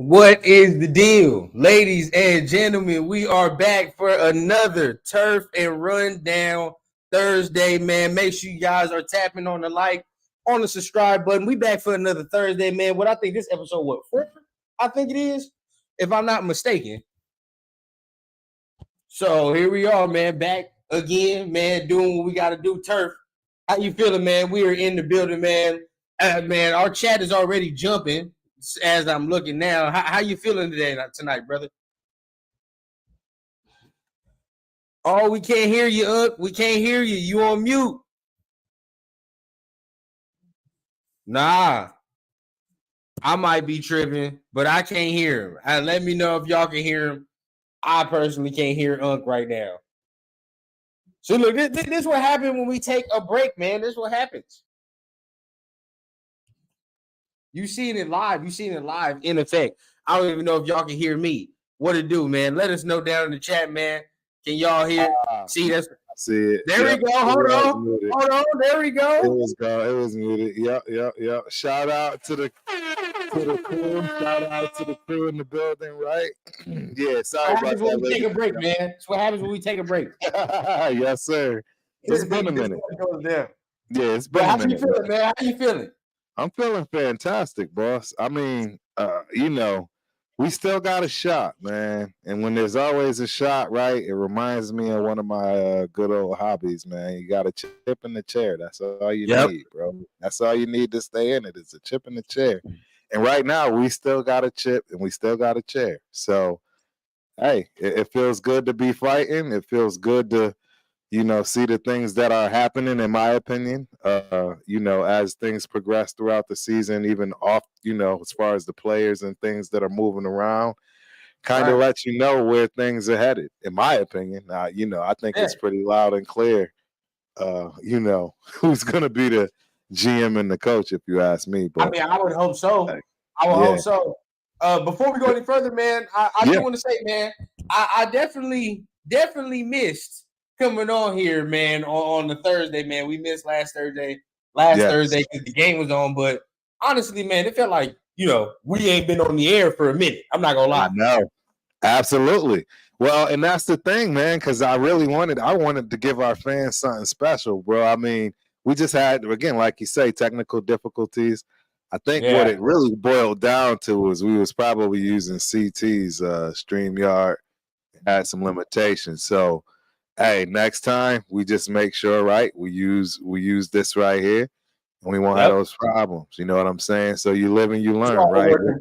What is the deal? Ladies and gentlemen, we are back for another Turf and Rundown Thursday, man. Make sure you guys are tapping on the like, on the subscribe button. We back for another Thursday, man. What I think this episode, what, 4? I think it is, if I'm not mistaken. So here we are, man, back again, man, doing what we got to do. Turf, how you feeling, man? We are in the building, man. Man, our chat is already jumping as I'm looking now. How you feeling tonight, brother? Oh, we can't hear you, We can't hear you. You on mute. Nah. I might be tripping, but I can't hear him. Let me know if y'all can hear him. I personally can't hear Unc right now. So look, this is what happens when we take a break, man. This is what happens. You seen it live. You seen it live in effect. I don't even know if y'all can hear me. What it do, man? Let us know down in the chat, man. Can y'all hear? See, that's see it. There we go. Hold on. There we go. It was muted. Yep. Shout out to the crew. Shout out to the crew in the building, right? Yeah, sorry about that. We take a break, man. That's what happens when we take a break. Yes, sir. It's been a minute. Yeah, it's been a minute. How you feeling, man? How you feeling? I'm feeling fantastic, boss. I mean, we still got a shot, man. And when there's always a shot, right, it reminds me of one of my good old hobbies, man. You got a chip in the chair. That's all you need, bro. That's all you need to stay in it is a chip in the chair. And right now, we still got a chip and we still got a chair. So, hey, it feels good to be fighting. It feels good to see the things that are happening, in my opinion, as things progress throughout the season, even off, as far as the players and things that are moving around, kind of lets you know where things are headed, in my opinion. I think it's pretty loud and clear, who's going to be the GM and the coach, if you ask me. But I mean, I would hope so. I would hope so. Before we go any further, man, I do want to say, man, I definitely missed coming on here, man, on the Thursday, man. We missed last Thursday because the game was on. But honestly, man, it felt like, we ain't been on the air for a minute. I'm not going to lie. No, absolutely. Well, and that's the thing, man, because I wanted to give our fans something special, bro. I mean, we just had, again, like you say, technical difficulties. I think what it really boiled down to was we was probably using CT's StreamYard, had some limitations. So, hey, next time we just make sure, right? We use this right here, and we won't have those problems. You know what I'm saying? So you live and you learn, right? We're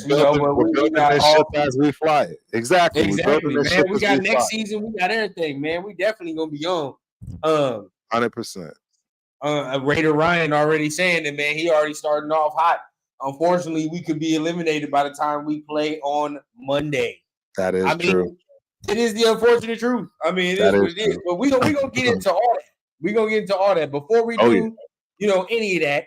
building this ship as we fly it. Exactly, man. We got next season. We got everything, man. We definitely gonna be on. 100%. Raider Ryan already saying that, man. He already starting off hot. Unfortunately, we could be eliminated by the time we play on Monday. That is true. It is the unfortunate truth. I mean, it is what it is. But we gonna get into all that. We're gonna get into all that. Before we do, any of that,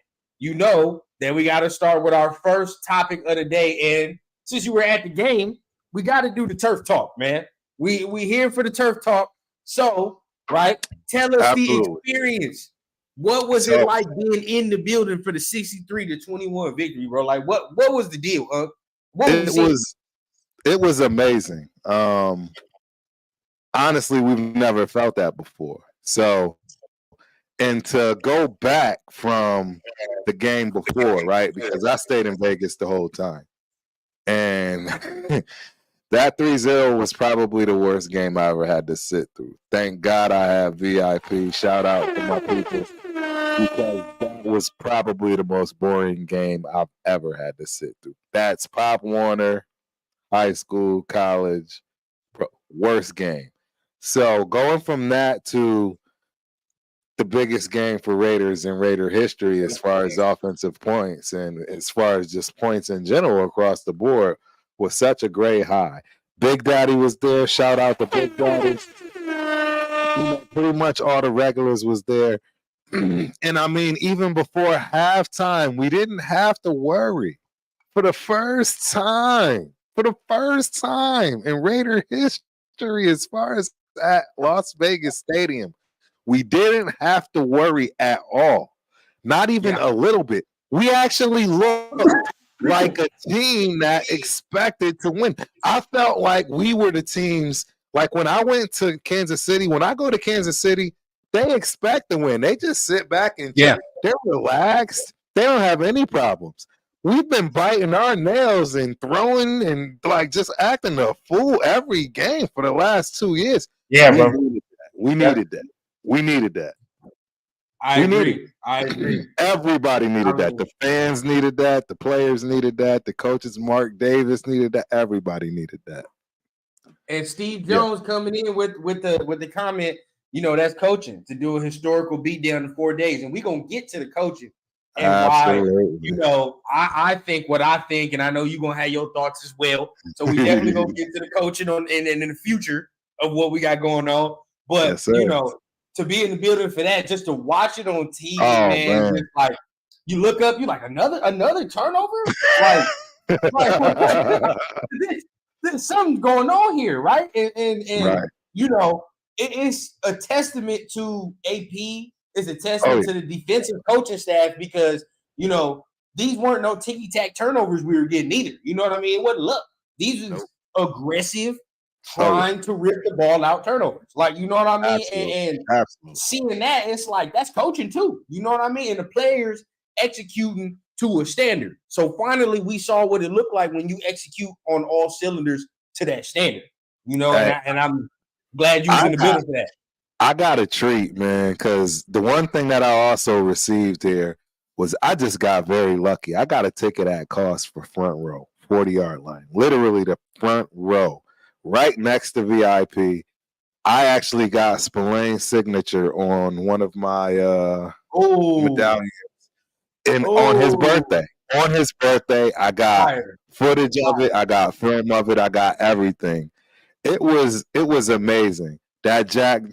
that we got to start with our first topic of the day. And since you were at the game, we got to do the turf talk, man. We here for the turf talk. So, right, tell us the experience. What was it like being in the building for the 63-21 victory, bro? Like, what was the deal? It was amazing. Honestly, we've never felt that before. So, and to go back from the game before, right? Because I stayed in Vegas the whole time. And that 3-0 was probably the worst game I ever had to sit through. Thank God I have VIP. Shout out to my people. Because that was probably the most boring game I've ever had to sit through. That's Pop Warner, high school, college, worst game. So going from that to the biggest game for Raiders in Raider history as far as offensive points and as far as just points in general across the board was such a great high. Big Daddy was there. Shout out to Big Daddy. Pretty much all the regulars was there. And I mean, even before halftime, we didn't have to worry. For the first time in Raider history, as far as at Las Vegas Stadium, we didn't have to worry at all. Not even a little bit. We actually looked like a team that expected to win. I felt like we were the teams. Like when I went to Kansas City, when I go to Kansas City, they expect to win. They just sit back and check. They're relaxed. They don't have any problems. We've been biting our nails and throwing and like just acting a fool every game for the last 2 years. Yeah, bro. We needed that. We needed that. I agree. Everybody needed that. The fans needed that. The players needed that. The coaches, Mark Davis, needed that. Everybody needed that. And Steve Jones coming in with the comment, that's coaching, to do a historical beatdown in 4 days. And we're going to get to the coaching and Absolutely. why, I think what I think, and I know you're going to have your thoughts as well. So we definitely going to get to the coaching in the future of what we got going on. But, to be in the building for that, just to watch it on TV, man. Just like you look up, you're like, another turnover? There's something going on here, right? And right. It is a testament to AP. It's a testament to the defensive coaching staff because, these weren't no ticky-tack turnovers we were getting either. You know what I mean? It wasn't luck. These was aggressive, trying to rip the ball out turnovers. Like, you know what I mean? And seeing that, it's like, that's coaching too. You know what I mean? And the players executing to a standard. So finally, we saw what it looked like when you execute on all cylinders to that standard. And I'm glad you was in the building for that. I got a treat, man, because the one thing that I also received here was I just got very lucky. I got a ticket at cost for front row, 40-yard line, literally the front row, right next to VIP. I actually got Spillane's signature on one of my medallions. And on his birthday, I got footage of it. I got film of it. I got everything. It was amazing. That Jack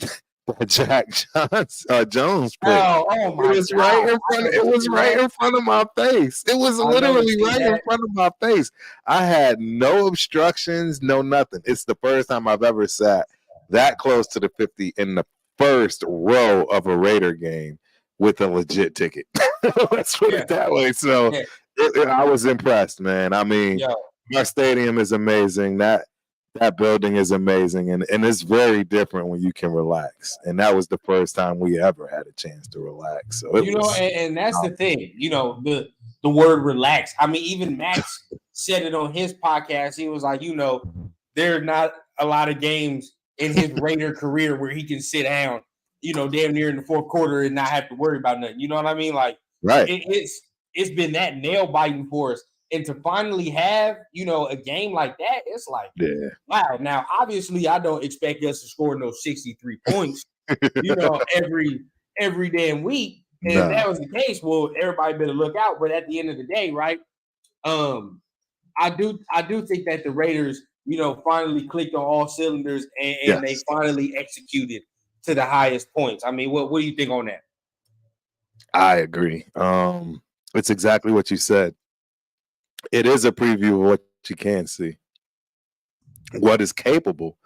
Jones play. It was right in front. It was right in front of my face. It was literally right in front of my face. I had no obstructions, no nothing. It's the first time I've ever sat that close to the 50 in the first row of a Raider game with a legit ticket. Let's put it that way. So I was impressed, man. I mean, our stadium is amazing. That building is amazing, and it's very different when you can relax. And that was the first time we ever had a chance to relax. So and that's the thing. The word relax. I mean, even Max said it on his podcast. He was like, there's not a lot of games in his Raider career where he can sit down, damn near in the fourth quarter and not have to worry about nothing. You know what I mean? Like, right. It's been that nail biting for us. And to finally have, a game like that, it's like, wow. Now, obviously, I don't expect us to score no 63 points, every damn week. And if that was the case, well, everybody better look out. But at the end of the day, right, I do think that the Raiders, finally clicked on all cylinders and they finally executed to the highest points. I mean, what do you think on that? I agree. It's exactly what you said. It is a preview of what you can see. What is capable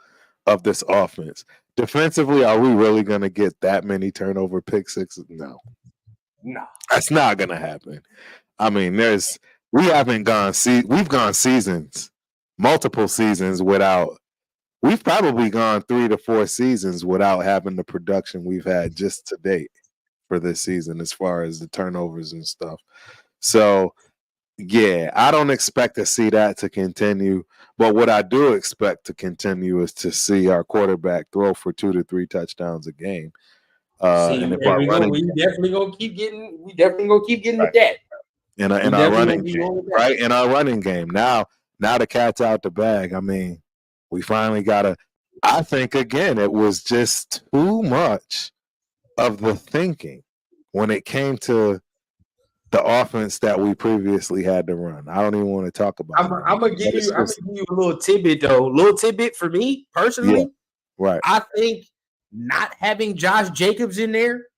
of this offense. Defensively, are we really going to get that many turnover pick sixes? No. That's not going to happen. I mean, we've gone seasons, multiple seasons we've probably gone 3 to 4 seasons without having the production we've had just to date for this season as far as the turnovers and stuff. So, I don't expect to see that to continue. But what I do expect to continue is to see our quarterback throw for 2 to 3 touchdowns a game. And if our running, we definitely gonna keep getting with that. In our running game, right? In our running game. Now the cat's out the bag. I mean, we finally I think again it was just too much of the thinking when it came to the offense that we previously had to run. I don't even want to talk about it. I'm gonna give you a little tidbit though. Little tidbit for me personally. Yeah, right. I think not having Josh Jacobs in there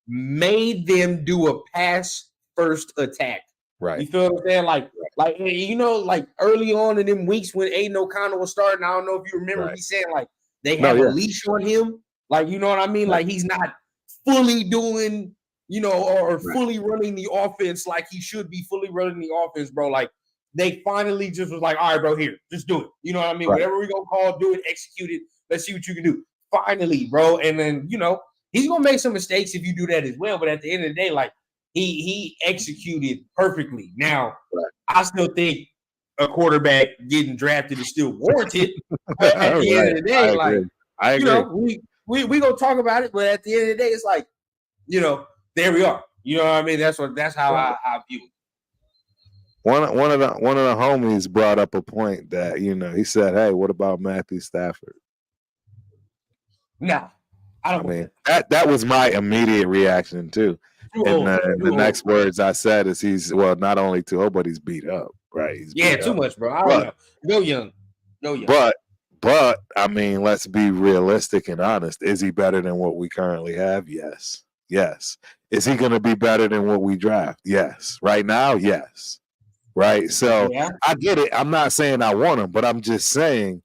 made them do a pass first attack. Right. You feel what I'm saying? Like early on in them weeks when Aiden O'Connell was starting, I don't know if you remember me saying like they have a leash on him. Like, you know what I mean? Like he's not fully doing or fully running the offense like he should be fully running the offense, bro. Like they finally just was like, all right, bro, here, just do it. You know what I mean? Right. Whatever we gonna call, do it, execute it. Let's see what you can do. Finally, bro. And then he's gonna make some mistakes if you do that as well. But at the end of the day, like he executed perfectly. Now, I still think a quarterback getting drafted is still warranted. But at the end of the day, I agree. We gonna talk about it, but at the end of the day, it's like, there we are. You know what I mean? That's how I view it. One of the homies brought up a point that he said, "Hey, what about Matthew Stafford?" No, I mean that was my immediate reaction too. And the next words I said is he's not only too old, but he's beat up. Right? He's too much, bro. I don't know. Go young. But I mean, let's be realistic and honest. Is he better than what we currently have? Yes. Is he going to be better than what we draft? Yes. Right now, yes. Right. So I get it. I'm not saying I want him, but I'm just saying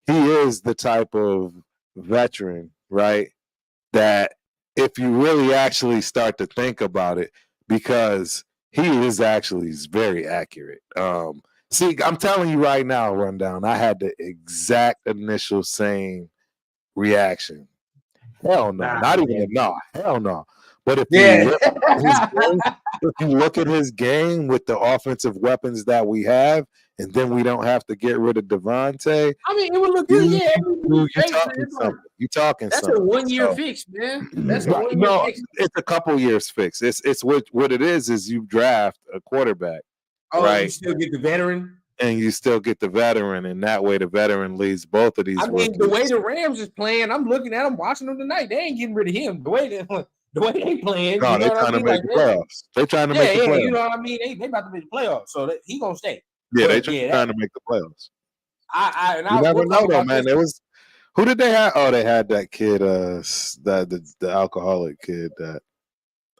he is the type of veteran, right, that if you really actually start to think about it, because he is actually very accurate. See, I'm telling you right now, Rundown, I had the exact initial same reaction. Hell no. Not even a no. Hell no. But if you look at his game with the offensive weapons that we have, and then we don't have to get rid of Devontae. I mean, it would look good. You're talking something. You're talking that's something. That's a 1 year fix, man. That's a 1 year fix. It's a couple years fix. It's what it is you draft a quarterback. Oh, right? You still get the veteran? And you still get the veteran, and that way the veteran leads both of these. I mean, the way the Rams is playing, I'm looking at them, watching them tonight. They ain't getting rid of him. The way they playing, no, they're trying to make the playoffs. They're trying to make the playoffs. You know what I mean? They about to make the playoffs, so he gonna stay. Yeah, they're trying to make the playoffs. You never know though, man. There was who did they have? Oh, they had that kid, the alcoholic kid that.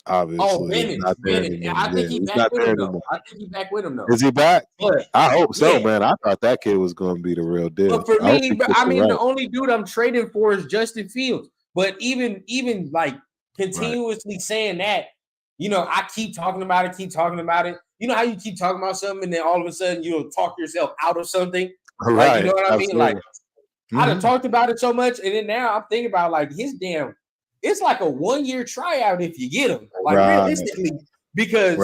Obviously, not there anymore. I think he's back with him though. I think he's back with him though. Is he back? I hope so, man. I thought that kid was going to be the real deal. But for me, the only dude I'm trading for is Justin Fields. But even like continuously saying that, I keep talking about it. You know how you keep talking about something and then all of a sudden you'll talk yourself out of something? Right. Like, you know what I mean? Like, I done talked about it so much, and then now I'm thinking about like his damn. It's like a 1 year tryout if you get him, like realistically, because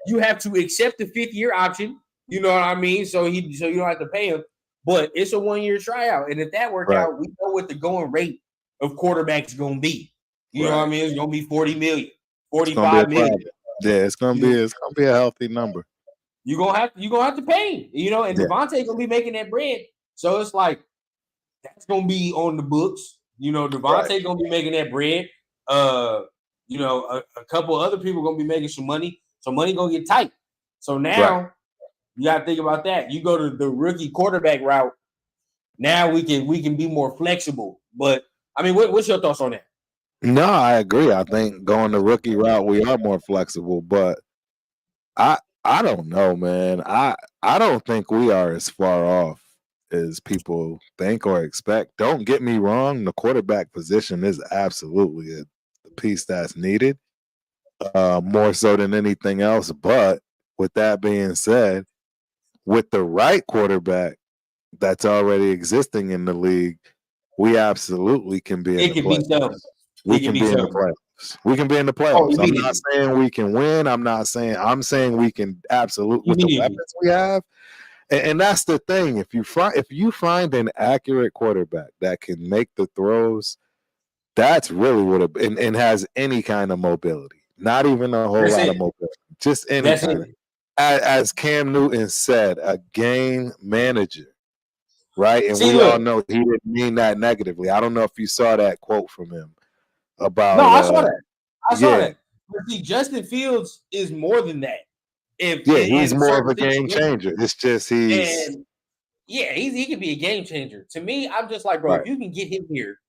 you have to accept the 5th year option. You know what I mean? So you don't have to pay him, but it's a 1 year tryout, and if that works out, we know what the going rate of quarterbacks is gonna be. You know what I mean? It's gonna be 40 million, 45 million. Yeah, it's gonna be a healthy number. You're gonna have to pay him, and Devontae gonna be making that bread, so it's like that's gonna be on the books. Devontae gonna be making that bread. A couple other people gonna be making some money. So money gonna get tight. So now you gotta think about that. You go to the rookie quarterback route. Now we can be more flexible. But I mean, what's your thoughts on that? No, I agree. I think going the rookie route, we are more flexible. But I don't know, man. I don't think we are as far off as people think or expect. Don't get me wrong, the quarterback position is absolutely a piece that's needed, more so than anything else. But with that being said, with the right quarterback that's already existing in the league, we absolutely can be in the playoffs. We can be in the playoffs. We can be in the playoffs. I'm not saying we can win. I'm saying we can absolutely with the weapons we have. And that's the thing. If you find an accurate quarterback that can make the throws, that's really what and has any kind of mobility. Not even a whole lot of mobility. Just any kind of. As Cam Newton said, a game manager, right? And we all know he didn't mean that negatively. I don't know if you saw that quote from him about. No, I saw that. I saw that. But see, Justin Fields is more than that. He's more of a game changer. It's just he can be a game changer. To me, I'm just like, bro, if you can get him here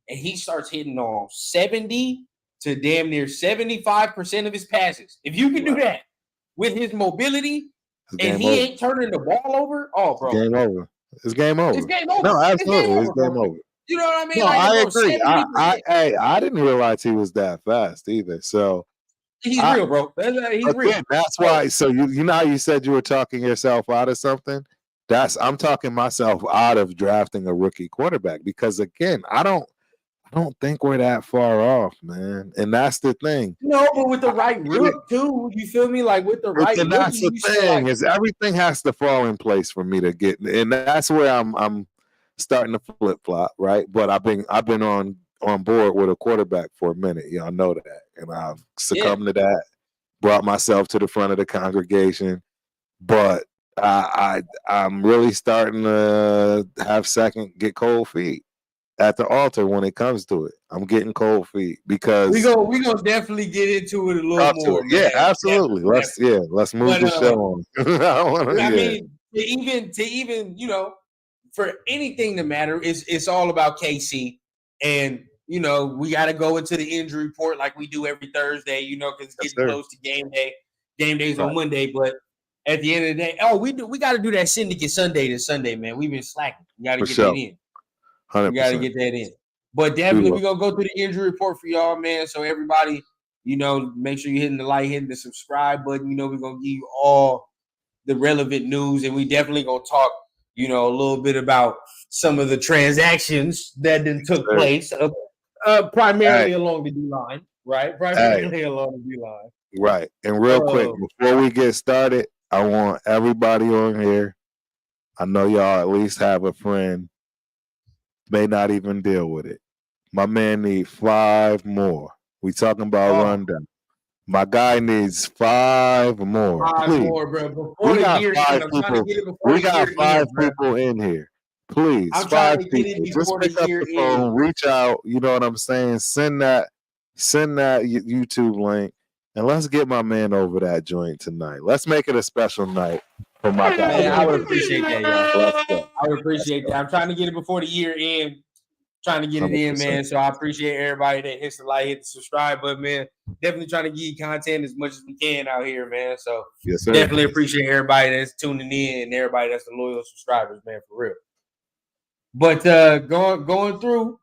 and he starts hitting on 70 to damn near 75% of his passes, if you can do that with his mobility and he ain't turning the ball over, bro. Game over. It's game over. It's game over. No, absolutely. It's game over. You know what I mean? No, I agree. I didn't realize he was that fast either. So He's real, bro. He's real. That's why. So you know how you said you were talking yourself out of something? I'm talking myself out of drafting a rookie quarterback because again, I don't think we're that far off, man. And that's the thing. No, but with the right rook too, you feel me? Like with the right and that's rookie, the thing is everything has to fall in place for me to get, and that's where I'm starting to flip flop, right? But I've been on board with a quarterback for a minute. Y'all know that, and I've succumbed to that. Brought myself to the front of the congregation, but I'm really starting to have get cold feet at the altar when it comes to it. I'm getting cold feet because we gonna definitely get into it a little more. Yeah, absolutely. Let's move the show on. I mean, to even for anything to matter, it's all about KC, and we got to go into the injury report like we do every Thursday. Because it's getting close to game day. Game day's on Monday, but at the end of the day, we got to do that syndicate Sunday to Sunday, man. We've been slacking. We got to get that in. 100%. We got to get that in. But definitely, we're going to go through the injury report for y'all, man. So everybody, make sure you're hitting the like, hitting the subscribe button. We're going to give you all the relevant news. And we definitely going to talk, a little bit about some of the transactions that then took place, primarily along the D-line, right? Primarily along the D-line. Right. And real quick, before we get started, I want everybody on here. I know y'all at least have a friend. May not even deal with it. My man needs 5 more. We talking about rundown. My guy needs 5 more. 5 please. More, bro. We got 5 people. We got 5 people in here. Please, I'm 5 people. Just pick up the phone, reach out. You know what I'm saying? Send that YouTube link, and let's get my man over that joint tonight. Let's make it a special night for my guy. Man, I would appreciate that, y'all. Let's go. I would appreciate that. I'm trying to get it before the year end. Trying to get it 100%. In, man. So I appreciate everybody that hits the like, hit the subscribe button, man. Definitely trying to give you content as much as we can out here, man. So definitely appreciate everybody that's tuning in and everybody that's the loyal subscribers, man, for real. But going through,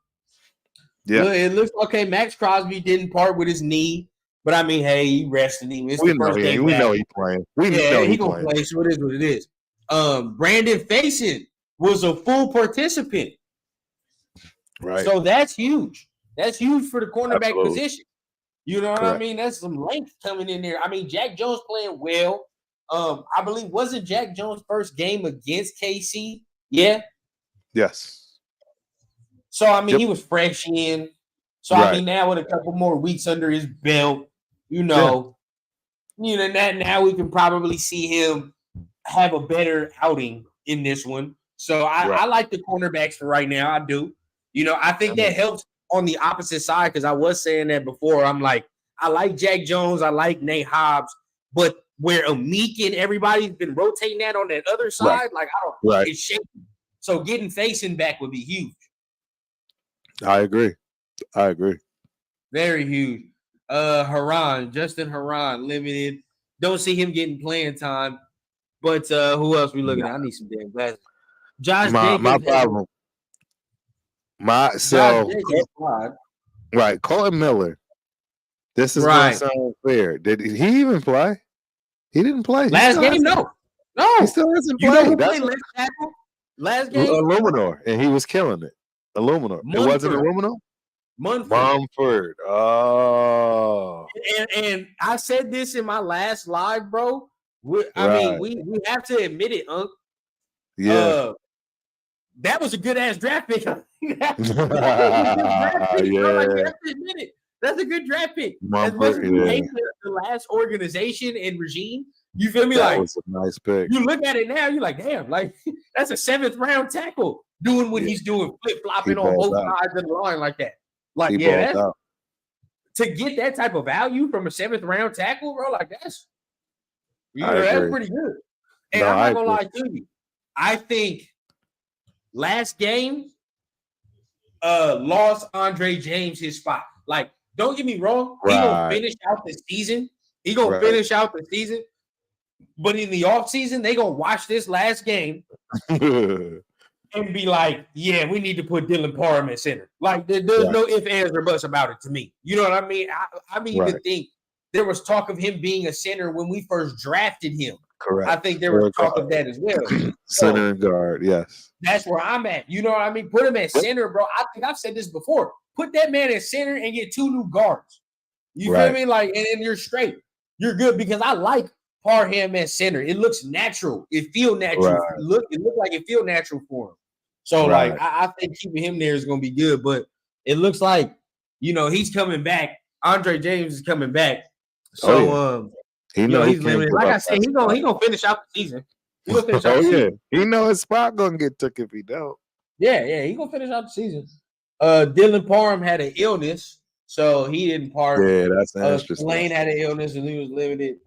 it looks okay. Max Crosby didn't part with his knee, but I mean, hey, he rested him. It's the first game. We know he's playing. We know he gonna play. So it is what it is. Brandon Faison was a full participant. Right. So that's huge. That's huge for the cornerback position. You know what I mean? That's some length coming in there. I mean, Jack Jones playing well. I believe wasn't Jack Jones' first game against KC? Yeah. Yes. So I mean, he was fresh in. So I mean, now with a couple more weeks under his belt, now we can probably see him have a better outing in this one. So I like the cornerbacks for right now. I do. I think that helps on the opposite side because I was saying that before. I'm like, I like Jack Jones. I like Nate Hobbs. But where Amik and everybody's been rotating that on that other side, like, I don't it's shaky. So getting Faison back would be huge. I agree. Very huge. Justin Haran, limited. Don't see him getting playing time. But who else we looking at? I need some damn glasses. Josh Jacobs. My problem. Colton Miller. This is going to sound fair. Did he even play? He didn't play. Last game, no. He still hasn't played. Last game? Illuminor, and he was killing it. Illuminor. It wasn't Illuminor? Mumford. Oh. And I said this in my last live, bro. We have to admit it, Unc. Yeah. That was a good ass draft pick. That's a good draft pick. As much as you hate the last organization and regime, you feel me? That was a nice pick. You look at it now, you're like, damn, like that's a 7th round tackle doing what he's doing, flip flopping on both sides of the line like that. Like, to get that type of value from a 7th round tackle, bro, like that's pretty good. And I'm not gonna lie to you, I think last game lost Andre James his spot. Like, don't get me wrong, he gonna finish out the season. But in the offseason, they gonna watch this last game and be like, yeah, we need to put Dylan Parham at center. Like, there's no ifs, ands, or buts about it to me. You know what I mean? I mean, even think there was talk of him being a center when we first drafted him. Correct. I think there was talk of that as well. Center and guard, yes. That's where I'm at. You know what I mean? Put him at center, bro. I think I've said this before. Put that man at center and get 2 new guards. You feel me? Like, and you're straight. You're good because I like Parham at center. It looks natural. It feel natural. It look like it feel natural for him. So, like, I think keeping him there is going to be good. But it looks like, you know, he's coming back. Andre James is coming back. So, he's limited. Like I said, he's gonna finish out the season. He's gonna finish out the season. He know his spot gonna get took if he don't. Yeah, he's gonna finish out the season. Dylan Parham had an illness, so he didn't part. Yeah, that's interesting. Lane had an illness and he was limited.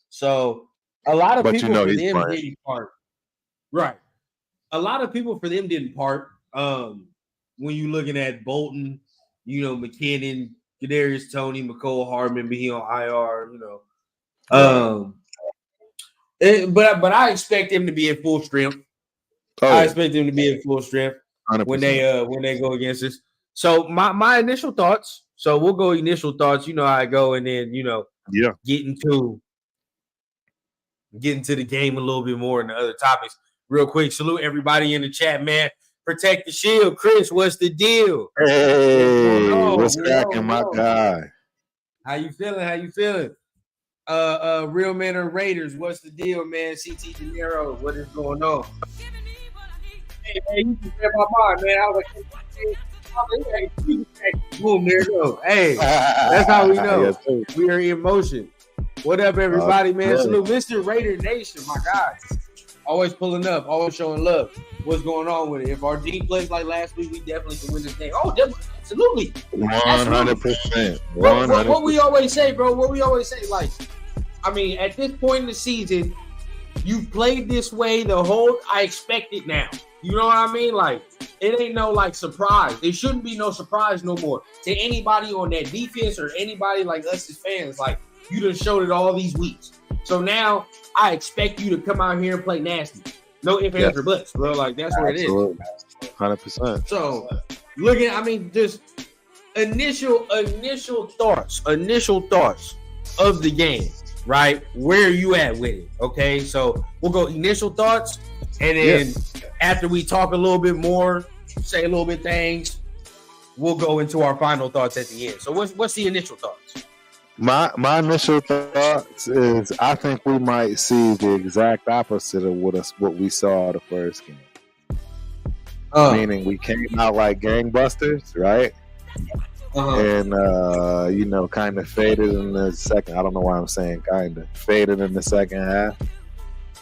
So a lot of people for them didn't part. Right. A lot of people for them didn't part. When you're looking at Bolton, you know, McKinnon, Kadarius Toney, McCole Hardman being on IR, you know. But I expect him to be at full strength. I expect him to be at full strength 100%. when they go against us. So my initial thoughts. So we'll go initial thoughts. You know how I go, and then get into the game a little bit more and the other topics. Real quick, salute everybody in the chat, man. Protect the shield, Chris. What's the deal? Hey, what's cracking, my guy? How you feeling? Real Men and Raiders. What's the deal, man? CT De Niro. What is going on? Hey, man, you just read my mind, man. I was like, boom, there you go. Hey, that's how we know. We are in motion. What up, everybody, man? Salute, Mr. Raider Nation, my guy. Always pulling up, always showing love. What's going on with it? If our team plays like last week, we definitely can win this game. Oh, absolutely. 100%. What we always say, bro, like, I mean, at this point in the season, you've played this way I expect it now. You know what I mean? Like, it ain't no, like, surprise. It shouldn't be no surprise no more to anybody on that defense or anybody like us as fans. Like, you done showed it all these weeks. So now I expect you to come out here and play nasty. No ifs, ands, or buts, bro. Like, that's where it is. 100%. So, just initial thoughts of the game, right? Where are you at with it? Okay, so we'll go initial thoughts, and then after we talk a little bit more, say a little bit things, we'll go into our final thoughts at the end. So what's the initial thoughts? My initial thoughts is I think we might see the exact opposite of what we saw the first game. Meaning we came out like gangbusters, right? And kind of faded in the second. I don't know why I'm saying kind of faded in the second half.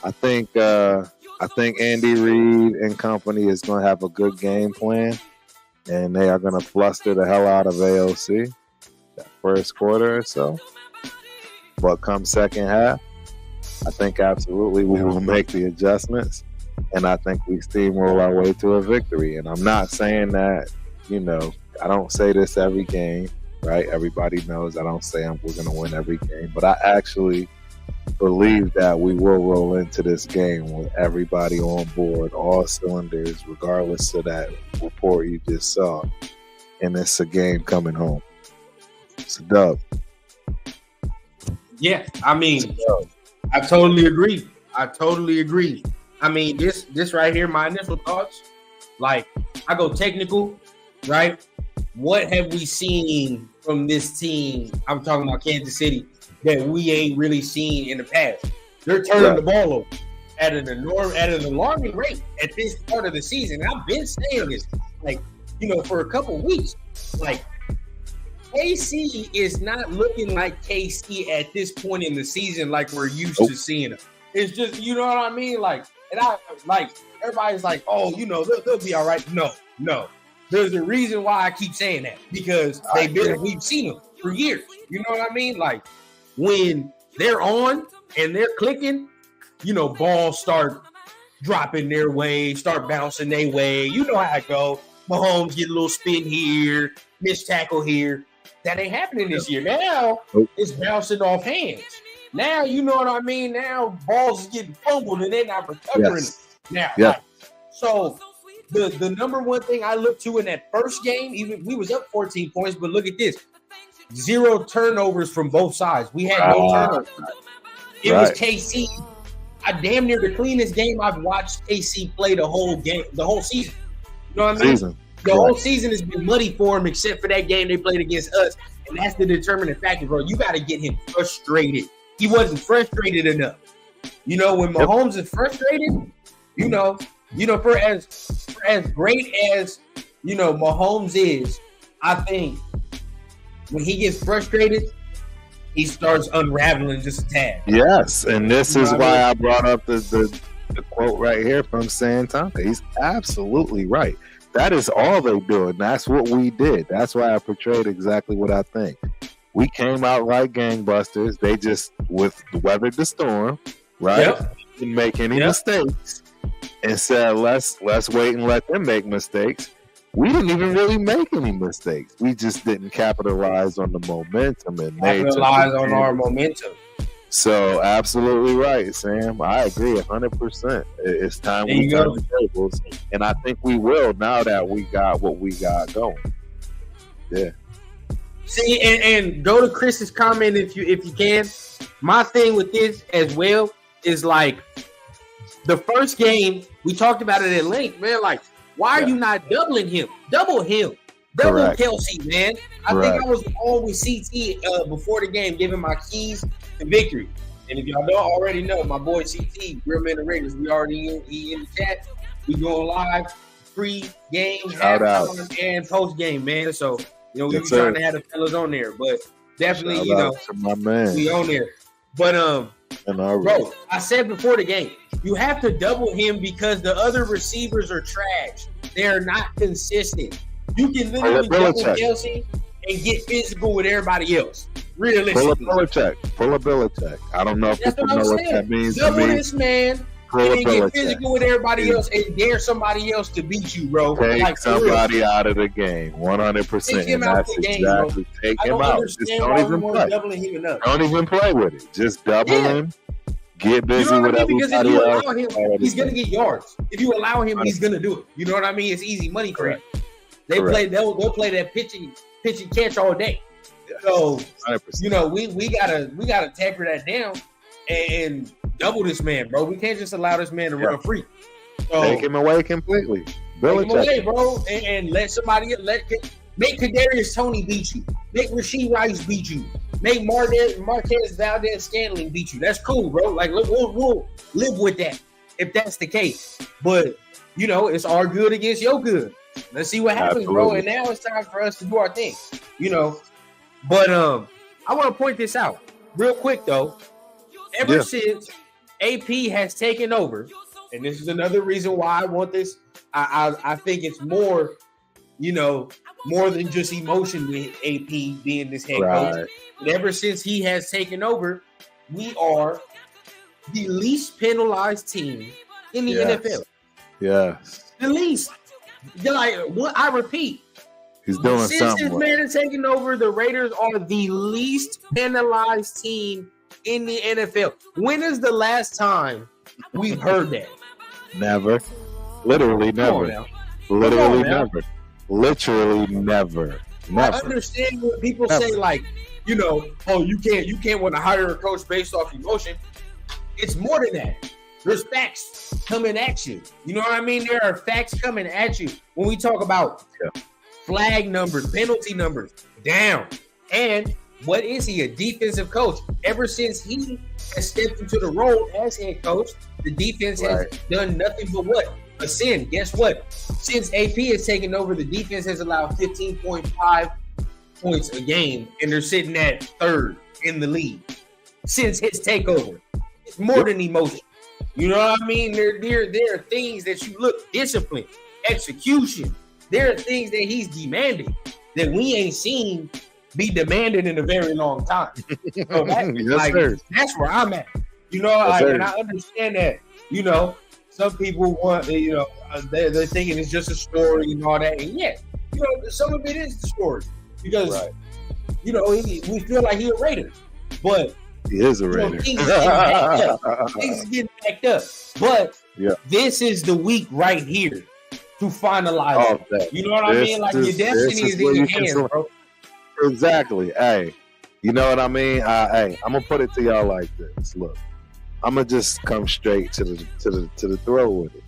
I think Andy Reid and company is going to have a good game plan, and they are going to fluster the hell out of AOC. That first quarter or so, but come second half, I think absolutely we will make the adjustments, and I think we steamroll our way to a victory. And I'm not saying that, I don't say this every game, right? Everybody knows I don't say we're going to win every game, but I actually believe that we will roll into this game with everybody on board, all cylinders, regardless of that report you just saw, and it's a game coming home. It's a dub. Yeah, I mean, I totally agree. I mean, this right here, my initial thoughts, like, I go technical, right? What have we seen from this team? I'm talking about Kansas City that we ain't really seen in the past. They're turning the ball over at an alarming rate at this part of the season. And I've been saying this, like, for a couple weeks, like, KC is not looking like KC at this point in the season like we're used to seeing them. It's just, you know what I mean? Like, and I like everybody's like, oh, they'll be all right. No. There's a reason why I keep saying that, because we've seen them for years. You know what I mean? Like, when they're on and they're clicking, balls start dropping their way, start bouncing their way. You know how it go. Mahomes get a little spin here, missed tackle here. That ain't happening this year. Now it's bouncing off hands. Now, you know what I mean? Now balls is getting fumbled and they're not recovering now. Yeah. Like, so the number one thing I looked to in that first game, even we was up 14 points, but look at this. 0 turnovers from both sides. We had no turnovers. It was KC. I damn near the cleanest game I've watched KC play the whole season. You know what I mean? The whole season has been muddy for him, except for that game they played against us, and that's the determining factor, bro. You got to get him frustrated. He wasn't frustrated enough. You know, when Mahomes is frustrated, for as great as Mahomes is, I think when he gets frustrated, he starts unraveling just a tad. Yes, and this is why I brought up the quote right here from Santana. He's absolutely right. That is all they do, and that's what we did. That's why I portrayed exactly what I think. We came out like gangbusters. They just weathered the storm, right? Yep. Didn't make any mistakes, and said let's wait and let them make mistakes. We didn't even really make any mistakes. We just didn't capitalize on the momentum and capitalize on our momentum. So absolutely right, Sam. I agree 100%. It's time we turn the tables, and I think we will now that we got what we got going. Yeah. See, and go to Chris's comment if you can. My thing with this as well is like the first game we talked about it at length, man. Like, why are you not doubling him? Double him. Double Kelsey, man. I think I was on with CT before the game, giving my keys to victory. And if y'all don't already know, my boy CT, Real Men and Raiders, we already in the chat. We going live pre-game, halftime, and post-game, man. So, we were trying to have the fellas on there. But definitely, my man. We on there. But, bro, I said before the game, you have to double him because the other receivers are trash. They're not consistent. You can literally double Kelsey and get physical with everybody else. Realistically. Pull a Belichick. I don't know if people know what that means. Double this man and get physical with everybody else and dare somebody else to beat you, bro. Take somebody out of the game, 100%. Take him out the game, bro. Take him out. Just don't even play. Don't even play with it. Just double him. Get busy with everybody because if you allow him, he's gonna get yards. If you allow him, he's gonna do it. You know what I mean? It's easy money for him. They'll play that pitch and catch all day. So 100%. We gotta taper that down and double this man, bro. We can't just allow this man to run free. So, take him away completely. Take him away, bro, and let somebody make Kadarius Toney beat you. Make Rashee Rice beat you. Make Marquez Valdez-Scantling beat you. That's cool, bro. Like we'll live with that if that's the case. But it's our good against your good. Let's see what happens, bro. And now it's time for us to do our thing. But I want to point this out real quick though. Ever since AP has taken over, and this is another reason why I want this. I think it's more, more than just emotion with AP being this head coach. But ever since he has taken over, we are the least penalized team in the NFL. Yes. The least. I repeat. He's doing something. Since this man is taking over, the Raiders are the least penalized team in the NFL. When is the last time we've heard that? Never. Literally never. Literally never. Literally never. I understand when people say you can't want to hire a coach based off emotion. It's more than that. There's facts coming at you. You know what I mean? There are facts coming at you when we talk about flag numbers, penalty numbers, down. And what is he? A defensive coach. Ever since he has stepped into the role as head coach, the defense has done nothing but what? Ascend. Guess what? Since AP has taken over, the defense has allowed 15.5 points a game, and they're sitting at third in the league. Since his takeover, it's more than emotion. You know what I mean? There are things that you look, discipline, execution. There are things that he's demanding that we ain't seen be demanded in a very long time. So that's where I'm at. And I understand that. Some people want, they're thinking it's just a story and all that. And some of it is the story because, we feel like he's a Raider, but. He is a Raider. Things is getting backed up. But this is the week right here to finalize it. You know what I mean? Like your destiny is in your hands, bro. Exactly. Hey, you know what I mean? Hey, I'm gonna put it to y'all like this. Look, I'm gonna just come straight to the throw with it.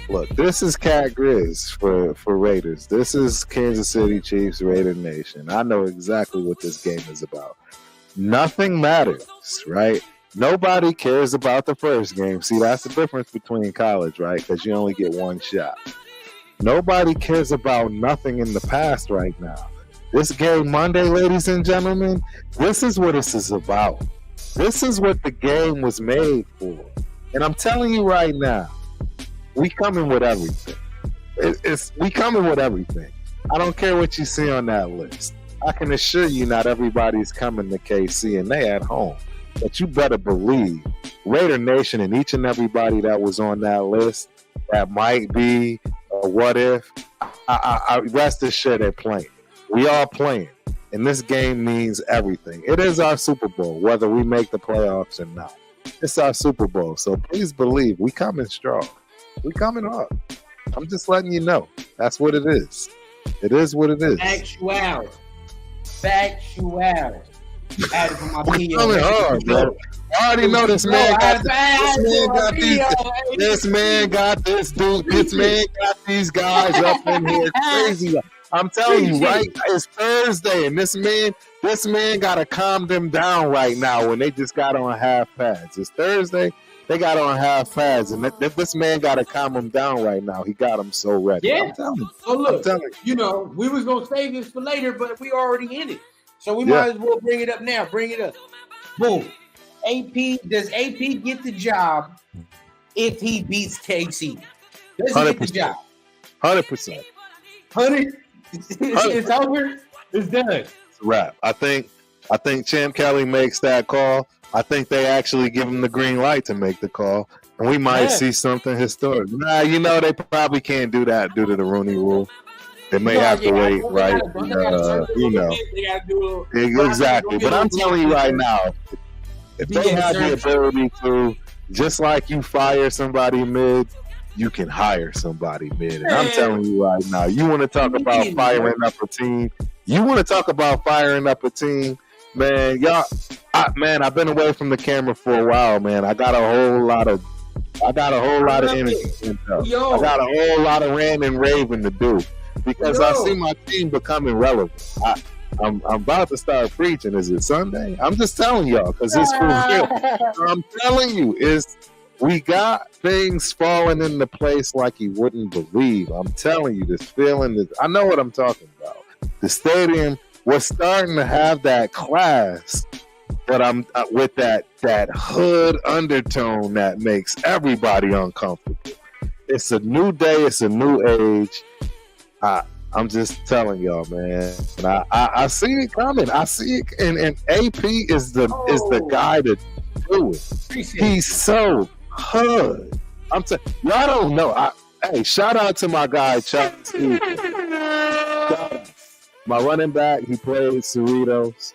Look, this is Cat Grizz for Raiders. This is Kansas City Chiefs Raider Nation. I know exactly what this game is about. Nothing matters, right? Nobody cares about the first game. See, that's the difference between college, right? Because you only get one shot. Nobody cares about nothing in the past right now. This game Monday, ladies and gentlemen, this is what this is about. This is what the game was made for. And I'm telling you right now, we coming with everything. We coming with everything. I don't care what you see on that list. I can assure you not everybody's coming to KC and they at home. But you better believe Raider Nation and each and everybody that was on that list that might be a what if, I rest assured they're playing. We are playing. And this game means everything. It is our Super Bowl, whether we make the playoffs or not. It's our Super Bowl. So please believe we coming strong. We coming up. I'm just letting you know. That's what it is. It is what it is. Factuality. We coming hard, bro. I already know this man got this man got this dude. This man got these guys up in here crazy. I'm telling you, right? It's Thursday, and this man got to calm them down right now when they just got on half pads. It's Thursday. They got on half pads, and this man got to calm them down right now. He got them so ready. Yeah. I'm telling you. So look, you know, we was gonna save this for later, but we already in it, so we might as well bring it up now. Bring it up. Boom. Does AP get the job if he beats KC? Does he get the job? 100%. 100. It's over. It's done. It's a wrap. I think Champ Kelly makes that call. I think they actually give him the green light to make the call, and we might see something historic. Nah, you know they probably can't do that due to the Rooney Rule. They may have to wait, right? You know, exactly. But I'm telling you right now, if they have the ability to, just like you fire somebody mid, you can hire somebody mid. And I'm telling you right now, you want to talk about firing up a team? You want to talk about firing up a team? Man, I've been away from the camera for a while, man. I got a whole lot of energy. I got a whole lot of ranting and raving to do because I see my team becoming relevant. I'm about to start preaching. Is it Sunday? I'm just telling y'all because it's for real. I'm telling you, we got things falling into place like you wouldn't believe. I'm telling you, this feeling. I know what I'm talking about. The stadium. We're starting to have that class, but I'm with that hood undertone that makes everybody uncomfortable. It's a new day. It's a new age. I'm just telling y'all, man. And I see it coming. I see it, and AP is the guy to do it. He's so hood. Y'all don't know. Hey, shout out to my guy Chuck. My running back, he played Cerritos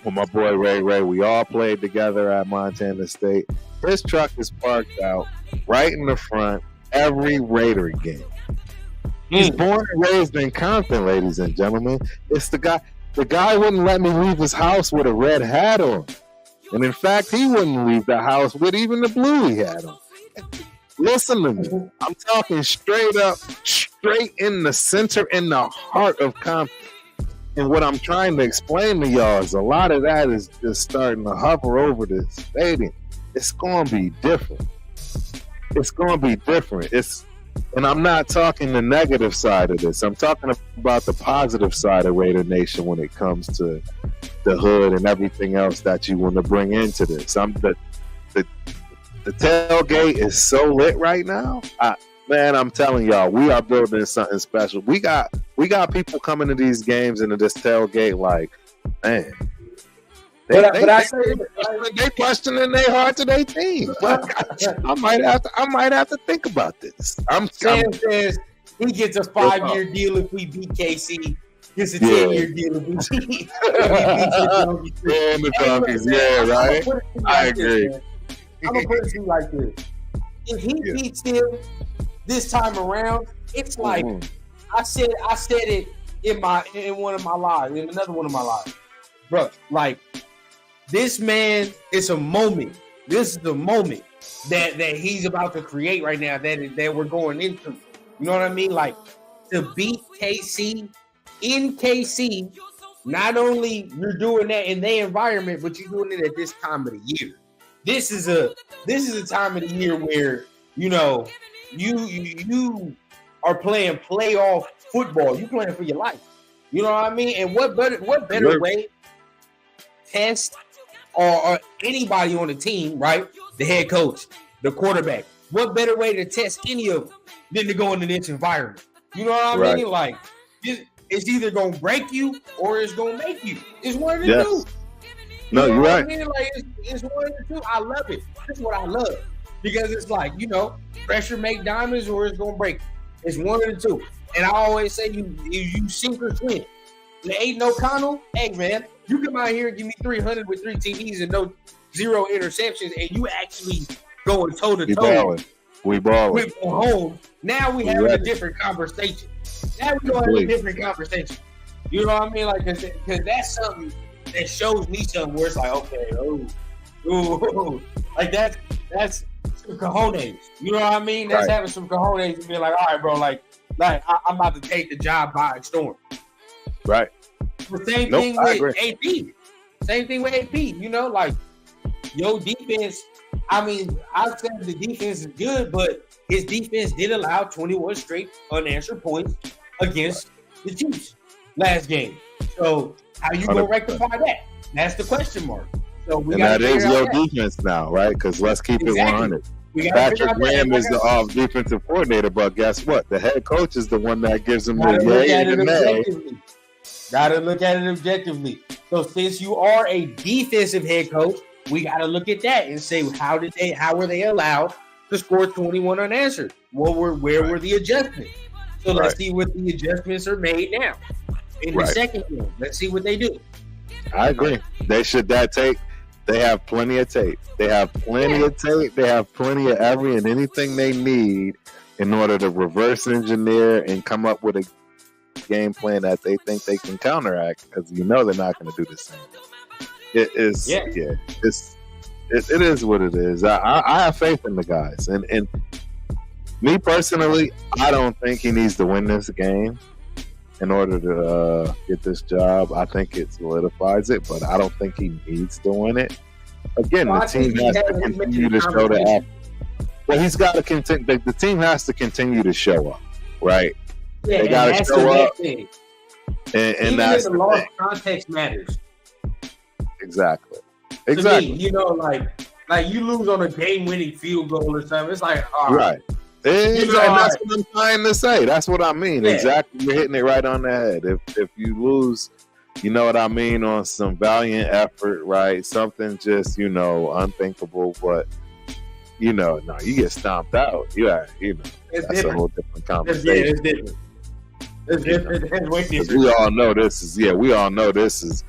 with my boy Ray. We all played together at Montana State. His truck is parked out right in the front every Raider game. He's born and raised in Compton, ladies and gentlemen. It's the guy. The guy wouldn't let me leave his house with a red hat on. And in fact, he wouldn't leave the house with even the blue he had on. Listen to me. I'm talking straight up, straight in the center, in the heart of Compton. And what I'm trying to explain to y'all is a lot of that is just starting to hover over the stadium. It's going to be different. It's going to be different. And I'm not talking the negative side of this. I'm talking about the positive side of Raider Nation when it comes to the hood and everything else that you want to bring into this. The tailgate is so lit right now. Man, I'm telling y'all, we are building something special. We got people coming to these games into this tailgate like, man. They questioning their heart to their team. I might have to think about this. Sam says he gets a 5-year deal if we beat KC. Gets a 10-year deal if we beat the Donkeys. Yeah, right. I agree. I'm gonna put it to you like this: if he beats him this time around, it's like I said it in one of my lives, in another one of my lives, bro. Like this man, it's a moment. This is the moment that he's about to create right now. That we're going into. You know what I mean? Like to beat KC in KC. Not only you're doing that in their environment, but you're doing it at this time of the year. This is a time of the year where you know you are playing playoff football. You're playing for your life. You know what I mean? And what better way test or anybody on the team, right? The head coach, the quarterback. What better way to test any of them than to go into this environment? You know what I mean? Like it's either gonna break you or it's gonna make you. It's one of the two. No, you're right. I mean? Like it's one of the two. I love it. That's what I love because it's like pressure make diamonds or it's gonna break. It's one of the two. And I always say you sink or swim. The Aiden O'Connell, hey man, you come out here and give me 300 with 3 TDs and 0 interceptions, and you actually going toe to toe. We balling. We go home. Now we having a different conversation. Now we going to have a different conversation. You know what I mean? Like, because that's something that shows me something where it's like, okay, like that's some cojones. You know what I mean? That's having some cojones and being like, all right, bro, like I'm about to take the job by storm. Right. The same thing with AP. Same thing with AP. You know, like your defense. I mean, I said the defense is good, but his defense did allow 21 straight unanswered points against the Chiefs last game. So how you gonna rectify that? That's the question mark. So that is your defense now, right? Because let's keep it 100. Patrick Graham is the defensive coordinator, but guess what? The head coach is the one that gives him the yay and the nay. Gotta look at it objectively. So since you are a defensive head coach, we gotta look at that and say how were they allowed to score 21 unanswered? Where were the adjustments? So let's see what the adjustments are made now. In the second game, let's see what they do. I agree. They should tape. They have plenty of tape. They have plenty of tape. They have plenty of every and anything they need in order to reverse engineer and come up with a game plan that they think they can counteract, because they're not going to do the same. It is, it is what it is. I have faith in the guys, and me personally, I don't think he needs to win this game in order to get this job. I think it solidifies it, but I don't think he needs to win it. Again, the team has to continue to show the effort. Well, he's got to continue. The team has to continue to show up, right? Yeah, they got to show up, and that's the lost context matters. Exactly. To me, like you lose on a game-winning field goal or something. It's like, all right. Exactly. That's what I'm trying to say. That's what I mean. Yeah. Exactly. You're hitting it right on the head. If you lose, you know what I mean, on some valiant effort, right? Something just, unthinkable, but you get stomped out. That's different. A whole different conversation. It's different. It's different. It's way different. We all know this is,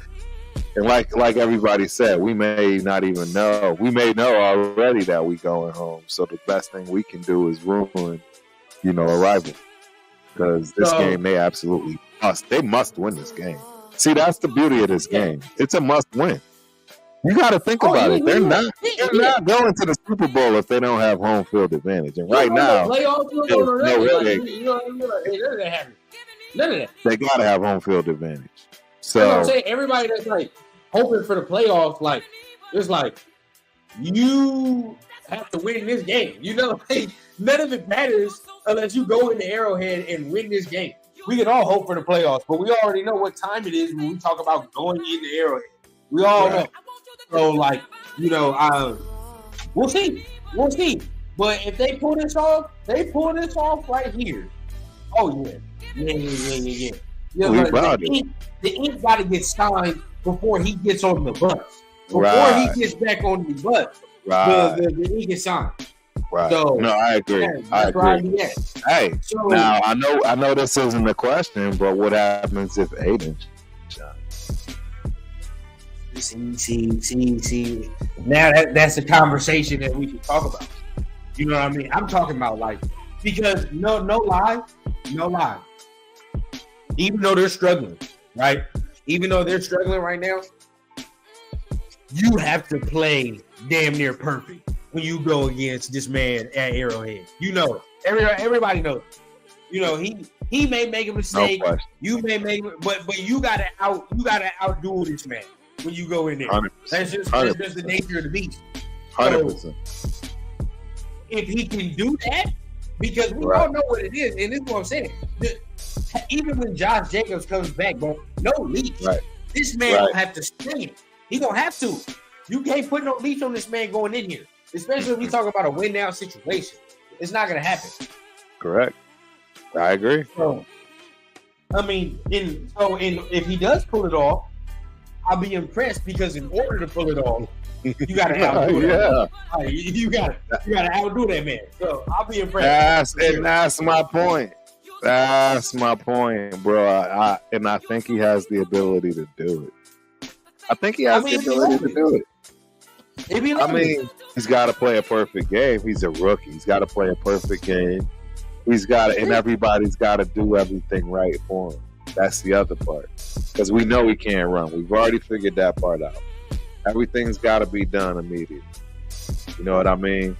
and like everybody said, we may not even know. We may know already that we going home. So the best thing we can do is ruin, a rival. Because this game, they absolutely must. They must win this game. See, that's the beauty of this game. It's a must win. You got to think about it. They're not going to the Super Bowl if they don't have home field advantage. And right now, none of that. They got to have home field advantage. So you know what I'm saying, everybody that's like hoping for the playoffs, like it's like you have to win this game. None of it matters unless you go in the Arrowhead and win this game. We can all hope for the playoffs, but we already know what time it is when we talk about going in the Arrowhead. We all know. So we'll see. But if they pull this off, right here. Oh yeah. The ink got to get signed before he gets on the bus. Before he gets back on the bus, the ink is signed. Right. So, no, I agree. I agree. Hey, so, now I know this isn't the question, but what happens if Aiden shines? See. Now that's a conversation that we can talk about. You know what I mean? I'm talking about because no lie. even though they're struggling, right? Even though they're struggling right now, you have to play damn near perfect when you go against this man at Arrowhead. You know, everybody knows. You know, he may make a mistake. No, you may make, but you gotta outdo this man when you go in there. 100%. That's just the nature of the beast. 100%. So, if he can do that, because we all know what it is, and this is what I'm saying. Even when Josh Jacobs comes back, bro, no leash. Right. This man gonna have to stay. He gonna have to. You can't put no leash on this man going in here, especially if we talk about a win now situation. It's not gonna happen. Correct. I agree. So, I mean, if he does pull it off, I'll be impressed because in order to pull it off, you gotta outdo that. Yeah. You gotta outdo that man. So I'll be impressed. That's my point. That's my point, bro. I think he has the ability to do it. I think he has the ability to do it. I mean, he's got to play a perfect game. He's a rookie. He's got to play a perfect game. He's got to, and everybody's got to do everything right for him. That's the other part. Because we know he can't run. We've already figured that part out. Everything's got to be done immediately. You know what I mean?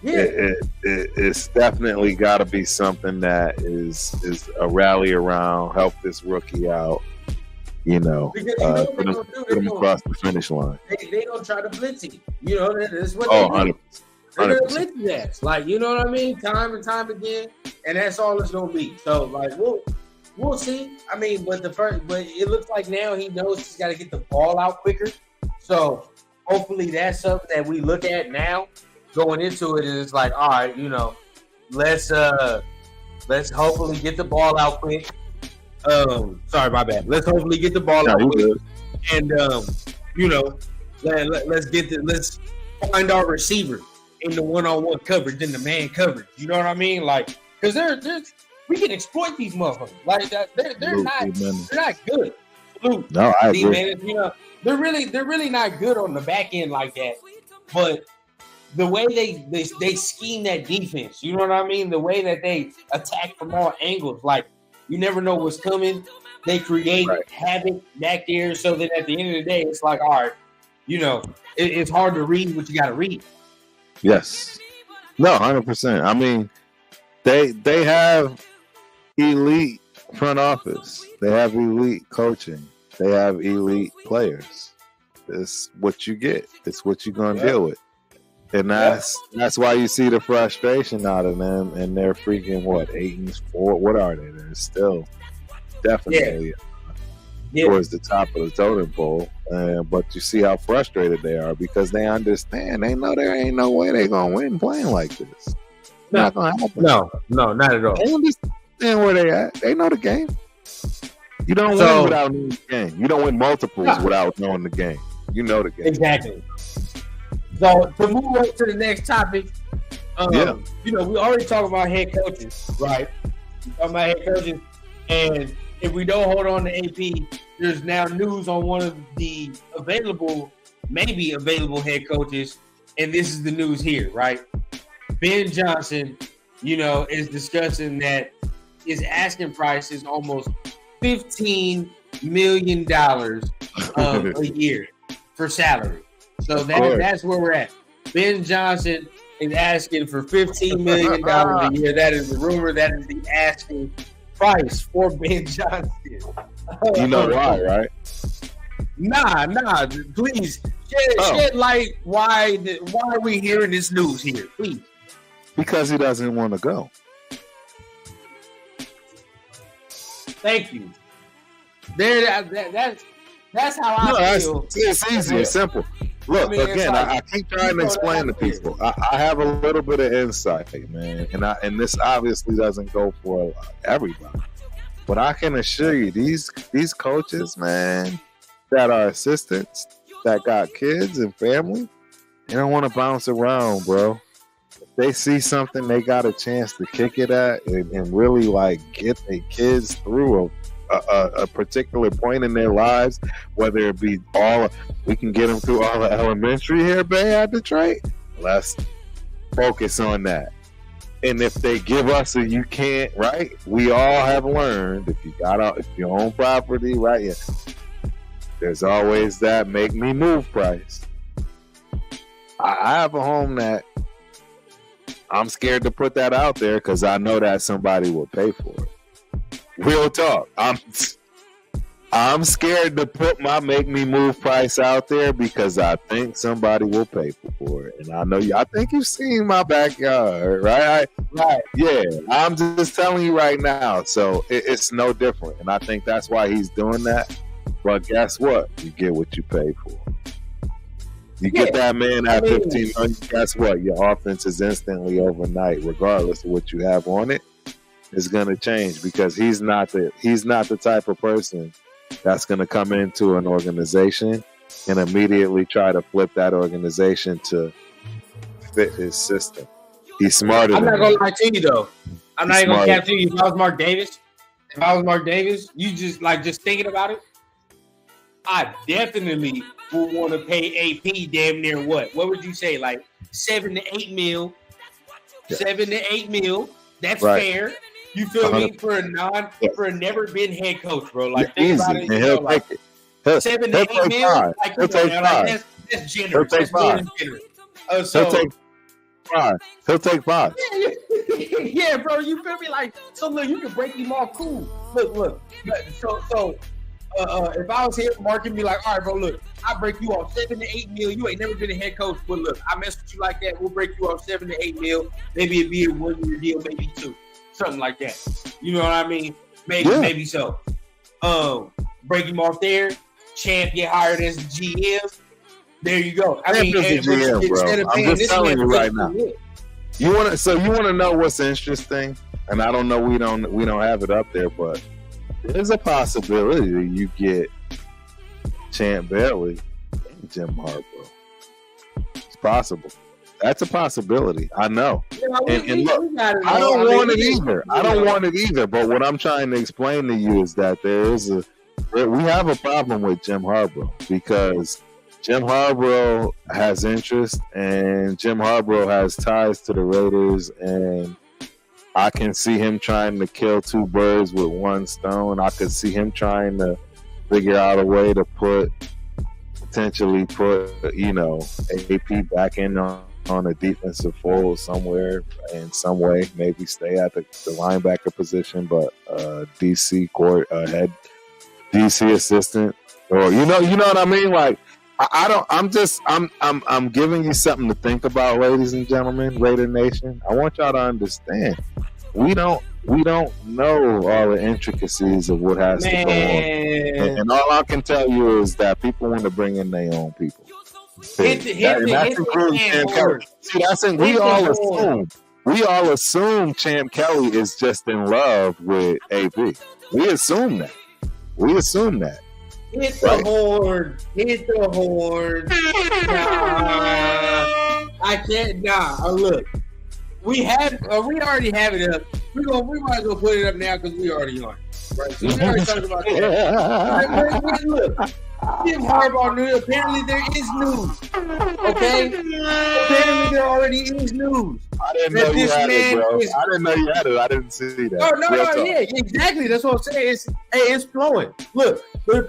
Yeah. It's definitely got to be something that is a rally around, help this rookie out. You know, put him across the finish line. They don't try to blitz him. You know, that's what they do. 100%. They're gonna blitz his ass. Like, you know what I mean? Time and time again. And that's all it's gonna be. So, like, we'll see. I mean, but it looks like now he knows he's got to get the ball out quicker. So, hopefully that's something that we look at now going into it. And it's like, all right, you know, let's hopefully get the ball out quick. Sorry, my bad. Let's hopefully get the ball out quick. And you know, let's find our receiver in the one-on-one coverage, in the man coverage. You know what I mean? Like, because we can exploit these motherfuckers. Like they're not good. Salute. No, I agree. Man, you know, they're really not good on the back end like that. But the way they scheme that defense, you know what I mean? The way that they attack from all angles, like you never know what's coming. They create havoc back there, so that at the end of the day, it's like, all right, you know, it's hard to read what you got to read. Yes. No, 100%. I mean, they have elite front office. They have elite coaching. They have elite players. It's what you get. It's what you're going to deal with. And that's why you see the frustration out of them. And they're freaking, 8-4? What are they? They're still definitely towards the top of the totem pole. But you see how frustrated they are because they understand. They know there ain't no way they're going to win playing like this. It's not going to happen. No, not at all. They understand where they at. They know the game. You don't win without knowing the game. You don't win multiples without knowing the game. You know the game. Exactly. So to move on to the next topic, you know, we already talked about head coaches, right? We talking about head coaches, and if we don't hold on to AP, there's now news on one of the maybe available head coaches, and this is the news here, right? Ben Johnson, you know, is discussing that his asking price is almost $15 million a year for salary. So that's where we're at. Ben Johnson is asking for $15 million a year. That is the rumor. That is the asking price for Ben Johnson. You know why, right? Nah. Please shed light. Why are we hearing this news here? Please. Because he doesn't want to go. Thank you. That's how I feel. It's easy. It's simple. Look, again, I keep trying to explain to people. I have a little bit of insight, man, and this obviously doesn't go for everybody. But I can assure you, these coaches, man, that are assistants, that got kids and family, they don't want to bounce around, bro. If they see something they got a chance to kick it at and really like get their kids through a particular point in their lives, whether it be we can get them through all the elementary here, Bay, at Detroit. Let's focus on that. And if they give us a you can't, right? We all have learned if you own property, right? Yeah, there's always that make me move price. I have a home that I'm scared to put that out there because I know that somebody will pay for it. Real talk. I'm scared to put my make me move price out there because I think somebody will pay for it. And I think you've seen my backyard, right? Right. Yeah, I'm just telling you right now. So it's no different. And I think that's why he's doing that. But guess what? You get what you pay for. You get that man at 15 million, guess what? Your offense is instantly overnight, regardless of what you have on it, is gonna change because he's not the type of person that's going to come into an organization and immediately try to flip that organization to fit his system. He's smarter. I'm not going to lie to you, though. I'm not even going to cap to you. If I was Mark Davis, you just thinking about it, I definitely would want to pay AP damn near what? What would you say? Like 7 to 8 mil. Yeah. 7 to 8 mil. That's right. Fair. You feel me? For a never been head coach, bro. Like think about it. He'll take it. 7 to 8 mil. Like, he'll take 5. That's generous. He'll take 5. He'll take 5. He'll take 5. Yeah, bro. You feel me? Like, so look, you can break him off cool. Look. So if I was here, Mark would be like, all right, bro, look, I break you off 7 to 8 mil. You ain't never been a head coach, but look, I mess with you like that. We'll break you off 7 to 8 mil. Maybe it'd be a 1-year deal, maybe 2. Something like that. You know what I mean? Maybe so. Break him off there. Champ get hired as the GM. There you go. I mean, GM, bro. I'm just telling you right now. You want to know what's interesting? And I don't know. We don't have it up there, but there's a possibility that you get Champ Bailey and Jim Harbaugh. It's possible. That's a possibility. I know. Yeah, and look, I don't want it either. I don't want it either. But what I'm trying to explain to you is that we have a problem with Jim Harbaugh because Jim Harbaugh has interest and Jim Harbaugh has ties to the Raiders, and I can see him trying to kill 2 birds with 1 stone. I could see him trying to figure out a way to potentially put AP back in on a defensive fold somewhere in some way, maybe stay at the linebacker position, but DC court head DC assistant, or you know what I mean? Like I'm giving you something to think about, ladies and gentlemen, Raider Nation. I want y'all to understand we don't know all the intricacies of what has to go on, and all I can tell you is that people want to bring in their own people. We all assume Champ Kelly is just in love with AP. We assume that. Hit the horn. Nah, I can't. Nah, look. We already have it up. We might as well put it up now because we already on. Right? So we already talked about that. Look. Jim Harbaugh knew. Apparently there is news. Okay? Apparently there already is news. I didn't know you had it, bro. I didn't know you had it. I didn't see that. No, yeah, exactly. That's what I'm saying. It's flowing. Look,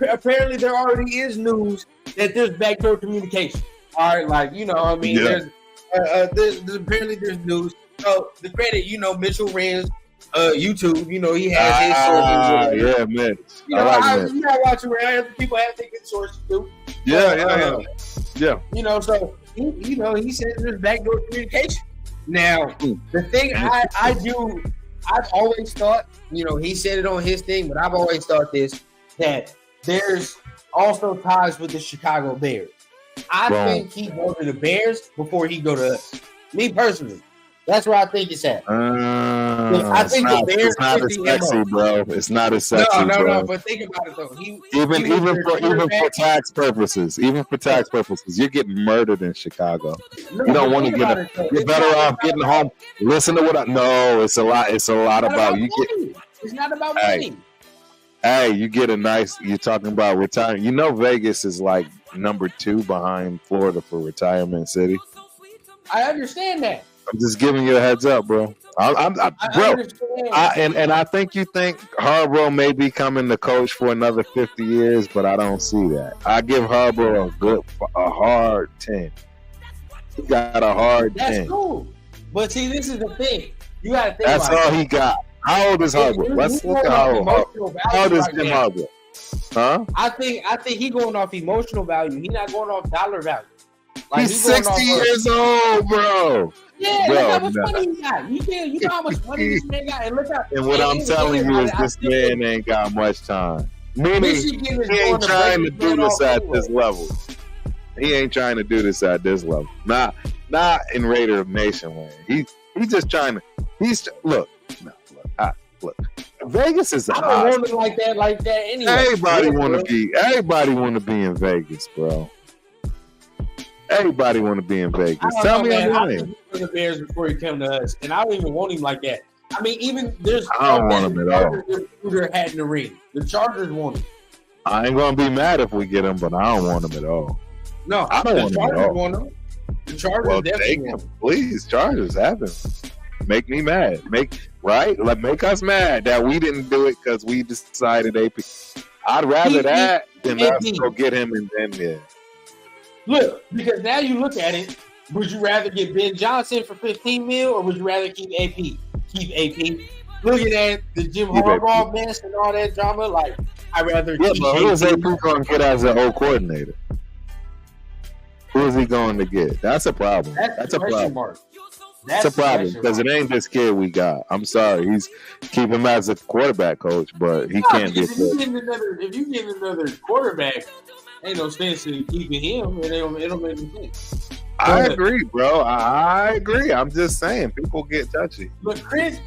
apparently there already is news that there's backdoor communication. All right, like, you know, I mean, there's apparently there's news. So the credit, Mitchell Rand's YouTube, he has his sources. Yeah, man. You gotta watch around. People have their good sources too. Yeah. So he says there's backdoor communication. Now, the thing I've always thought, he said it on his thing, but I've always thought that there's also ties with the Chicago Bears. I think he go to the Bears before he go to us. Me personally. That's where I think it's at. I think the Bears. It's not as sexy, bro. It's not as sexy. No. But think about it though. Even for tax purposes, you're getting murdered in Chicago. You don't want to get it. You're better off getting home. Listen to what I know. It's a lot about you. It's not about money. Hey, you get a nice. You're talking about retirement. Vegas is like number 2 behind Florida for retirement city. I understand that. I'm just giving you a heads up, bro. Bro, I think you think Harbaugh may be coming to coach for another 50 years, but I don't see that. I give Harbaugh a hard 10. He got a hard 10. That's cool. But see, this is the thing. You got to think that's all he got. How old is Harbaugh? Let's look at how old is Jim Harbaugh. Huh? I think he going off emotional value. He's not going off dollar value. Like he's 60 years old, bro. Yeah, look how much money he got. You know how much money this man got, and look how. And what I'm telling you is, this man ain't got much time. Meaning, he ain't trying to do this at this level. He ain't trying to do this at this level. Not in Raider Nation land. He's just trying to. Look. Vegas is. I don't want it like that anyway. Everybody want to be in Vegas, bro. Everybody want to be in Vegas. Tell me how you the Bears before he come to us, and I don't even want him like that. I mean, even there's. I don't want him at all. Shooter had in the ring. The Chargers want him. I ain't gonna be mad if we get him, but I don't want him at all. No, I don't want him at all. Want him. The Chargers definitely want him. Please, Chargers have him. Make me mad. Make us mad that we didn't do it because we decided AP. I'd rather that than us go get him and then yeah. Look, because now you look at it, would you rather get Ben Johnson for $15 million or would you rather keep AP? Keep AP. Looking at the Jim Harbaugh mess and all that drama, like I'd rather keep but who is AP going to get as an old coordinator? Who is he going to get? That's a problem. That's a problem. Mark. That's a problem because it ain't this kid we got. I'm sorry, he's keep him as a quarterback coach, but he can't be. If you get another quarterback, ain't no sense in keeping him. It don't make any sense. I agree, bro. I agree. I'm just saying, people get touchy. But Chris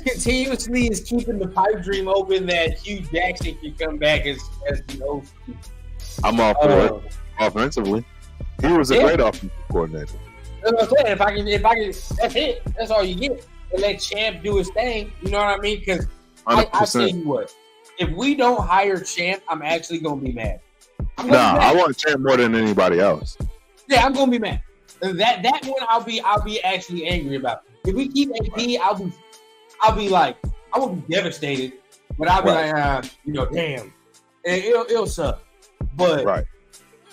continuously is keeping the pipe dream open that Hugh Jackson can come back as the OC. I'm all for it. Offensively, he was a great offensive coordinator. That's what I'm saying. If I can, that's it. That's all you get. And let Champ do his thing. You know what I mean? Because I tell you what, if we don't hire Champ, I'm actually gonna be mad. I want Champ more than anybody else. Yeah, I'm gonna be mad. That one I'll be actually angry about. If we keep AP, I'll be like, I won't be devastated, but I'll be like, damn, and it'll suck. But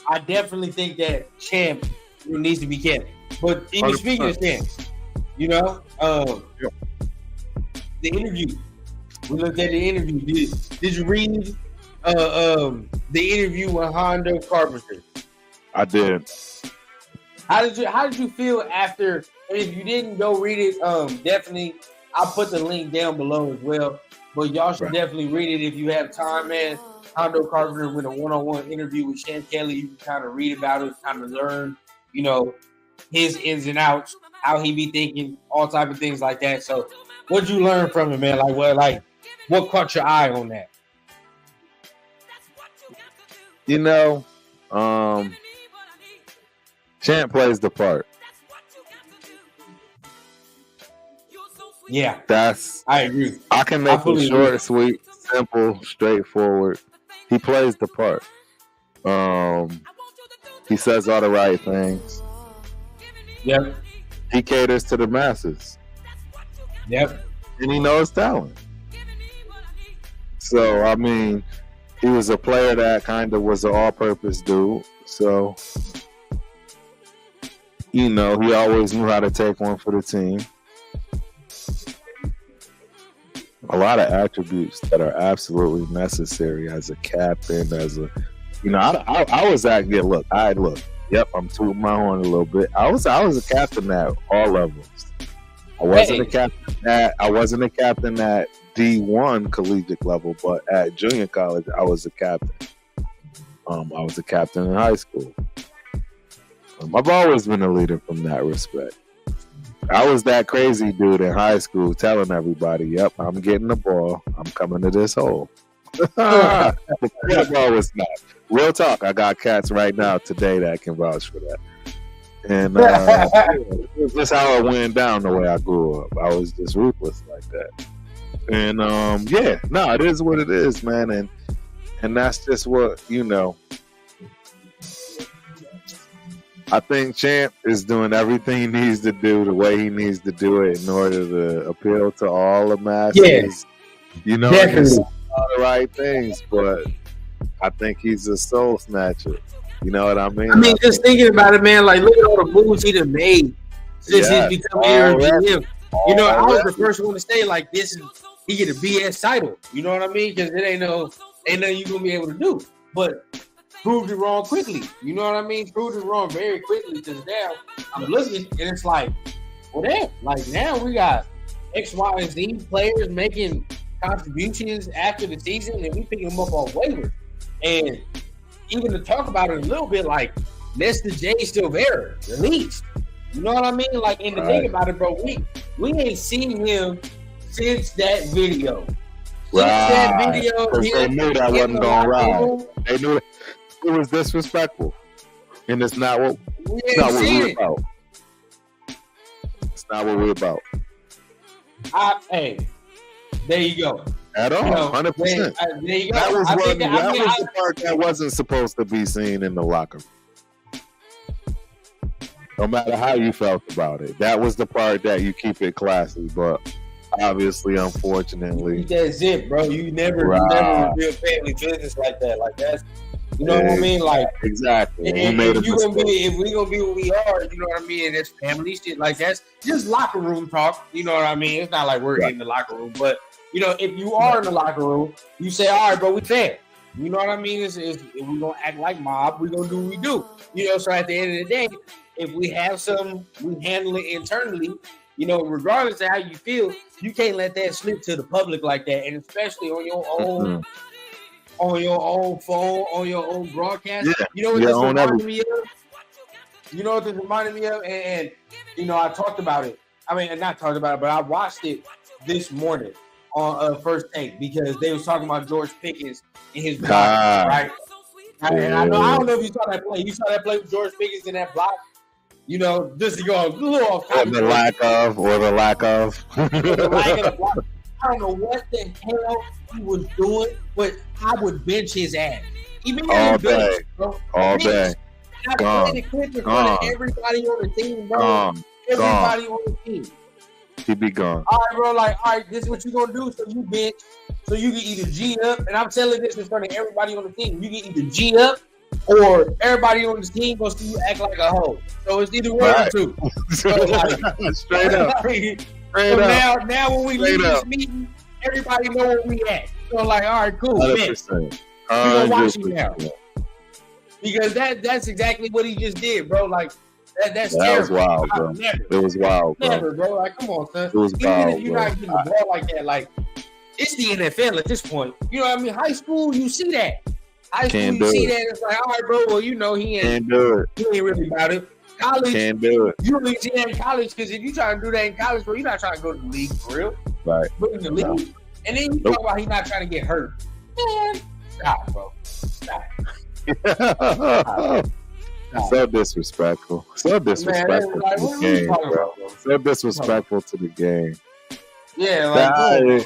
I definitely think that Champ needs to be kept. But even 100%. Speaking of Champ, the interview. We looked at the interview. Did you read the interview with Hondo Carpenter? I did. How did you feel after? And if you didn't go read it, definitely I'll put the link down below as well. But y'all should definitely read it if you have time, man. Hondo Carpenter with a one-on-one interview with Shan Kelly. You can kind of read about it, kind of learn, his ins and outs, how he be thinking, all type of things like that. So, what'd you learn from him, man? What caught your eye on that? Champ plays the part. Yeah, I agree. I can make it short, sweet, simple, straightforward. He plays the part. He says all the right things. Yep. He caters to the masses. Yep. And he knows talent. So, I mean, he was a player that kind of was an all-purpose dude. So, he always knew how to take one for the team. A lot of attributes that are absolutely necessary as a captain, I was at yep, I'm tooting my horn a little bit. I was a captain at all levels. I wasn't a captain at D1 collegiate level, but at junior college, I was a captain. I was a captain in high school. I've always been a leader from that respect. I was that crazy dude in high school telling everybody, yep, I'm getting the ball. I'm coming to this hole. The ball was not. Real talk, I got cats right now today that can vouch for that. And it's just how it went down the way I grew up. I was just ruthless like that. And it is what it is, man. And that's just what, I think Champ is doing everything he needs to do the way he needs to do it in order to appeal to all the masses. Yeah, you know, he's all the right things, but I think he's a soul snatcher. You know what I mean? I mean, just thinking about it, man. Like, look at all the moves he done made since he's become here GM. You know, I was the first one to say like, this is he get a BS title. You know what I mean? Because it ain't nothing you gonna be able to do. But proved it wrong quickly. You know what I mean? Proved it wrong very quickly. Because now I'm looking and it's like, well, damn. Like now we got X, Y, and Z players making contributions after the season, and we picking them up on waivers. And even to talk about it a little bit, like Nesta J still there, released. You know what I mean? Like, and to think about it, bro, we ain't seen him since that video. Since that video, they knew that wasn't gonna ride. They knew it was disrespectful, and it's not what we're about. It's not what we're about. Hey, there you go. At all, 100%. There you go. That was the part that wasn't supposed to be seen in the locker room. No matter how you felt about it, that was the part that you keep it classy. But obviously, unfortunately, that's it, bro. You never reveal family business like that. Like that's, you know what I mean? Like exactly. If we gonna be what we are, you know what I mean? And that's family shit. Like that's just locker room talk. You know what I mean? It's not like we're in the locker room, but you know, if you are in the locker room, you say, all right, bro, we fair. You know what I mean? Is if we gonna act like mob, we gonna do what we do. You know, so at the end of the day, if we have some, we handle it internally. You know, regardless of how you feel, you can't let that slip to the public like that, and especially on your own, on your own phone, on your own broadcast. Yeah. You know what this reminded me of? You know what this reminded me of? And you know, I talked about it. I mean, not talked about it, but I watched it this morning on First Take because they was talking about George Pickens and his block, right? And I don't know if you saw that play. You saw that play with George Pickens in that block. You know, just to go a little off topic. The lack of. The lack of the block. I don't know what the hell he was doing, but I would bench his ass. Even all day. All day. I played the clip in front of everybody on the team, bro. Everybody on the team. He'd be gone. All right, bro. Like, all right, this is what you gonna do. So you bench, so you can either G up, and I'm telling this in front of everybody on the team. You can either G up, or everybody on the team gonna see you act like a hoe. So it's either one or two. So like, straight up. So now when we leave this meeting, everybody know where we at. So like, all right, cool. 100%. We gonna watch you now. Because that's exactly what he just did, bro. Like. That was wild, bro. It was wild, bro. Never, bro. Like, come on, son. It was even wild, if you're not getting the ball like that, like, it's the NFL at this point. You know what I mean? High school, you see that. High school, you see that. It's like, all right, bro. Well, you know, he ain't really about it. College, can't do it. You only see that in college because if you try to do that in college, bro, you're not trying to go to the league for real. Right. But in the league, and then you talk about he's not trying to get hurt. Man, stop, bro. Stop. So disrespectful. So disrespectful to the game, bro. So disrespectful to the game. Yeah, like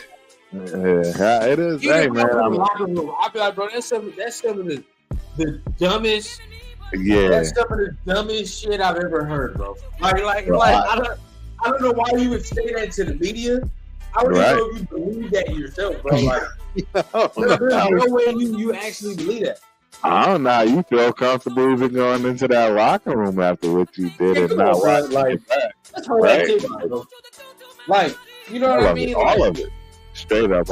it is. Hey, man. I feel like, bro, that's some of the dumbest. Yeah. That's some of the dumbest shit I've ever heard, bro. Like I don't know why you would say that to the media. I don't even know if you believe that yourself, bro. Like, there's no way you actually believe that. I don't know how you feel comfortable even going into that locker room after what you did and not watching it back. That's how that takes, bro. Like, you know what I mean? All of it. Straight up.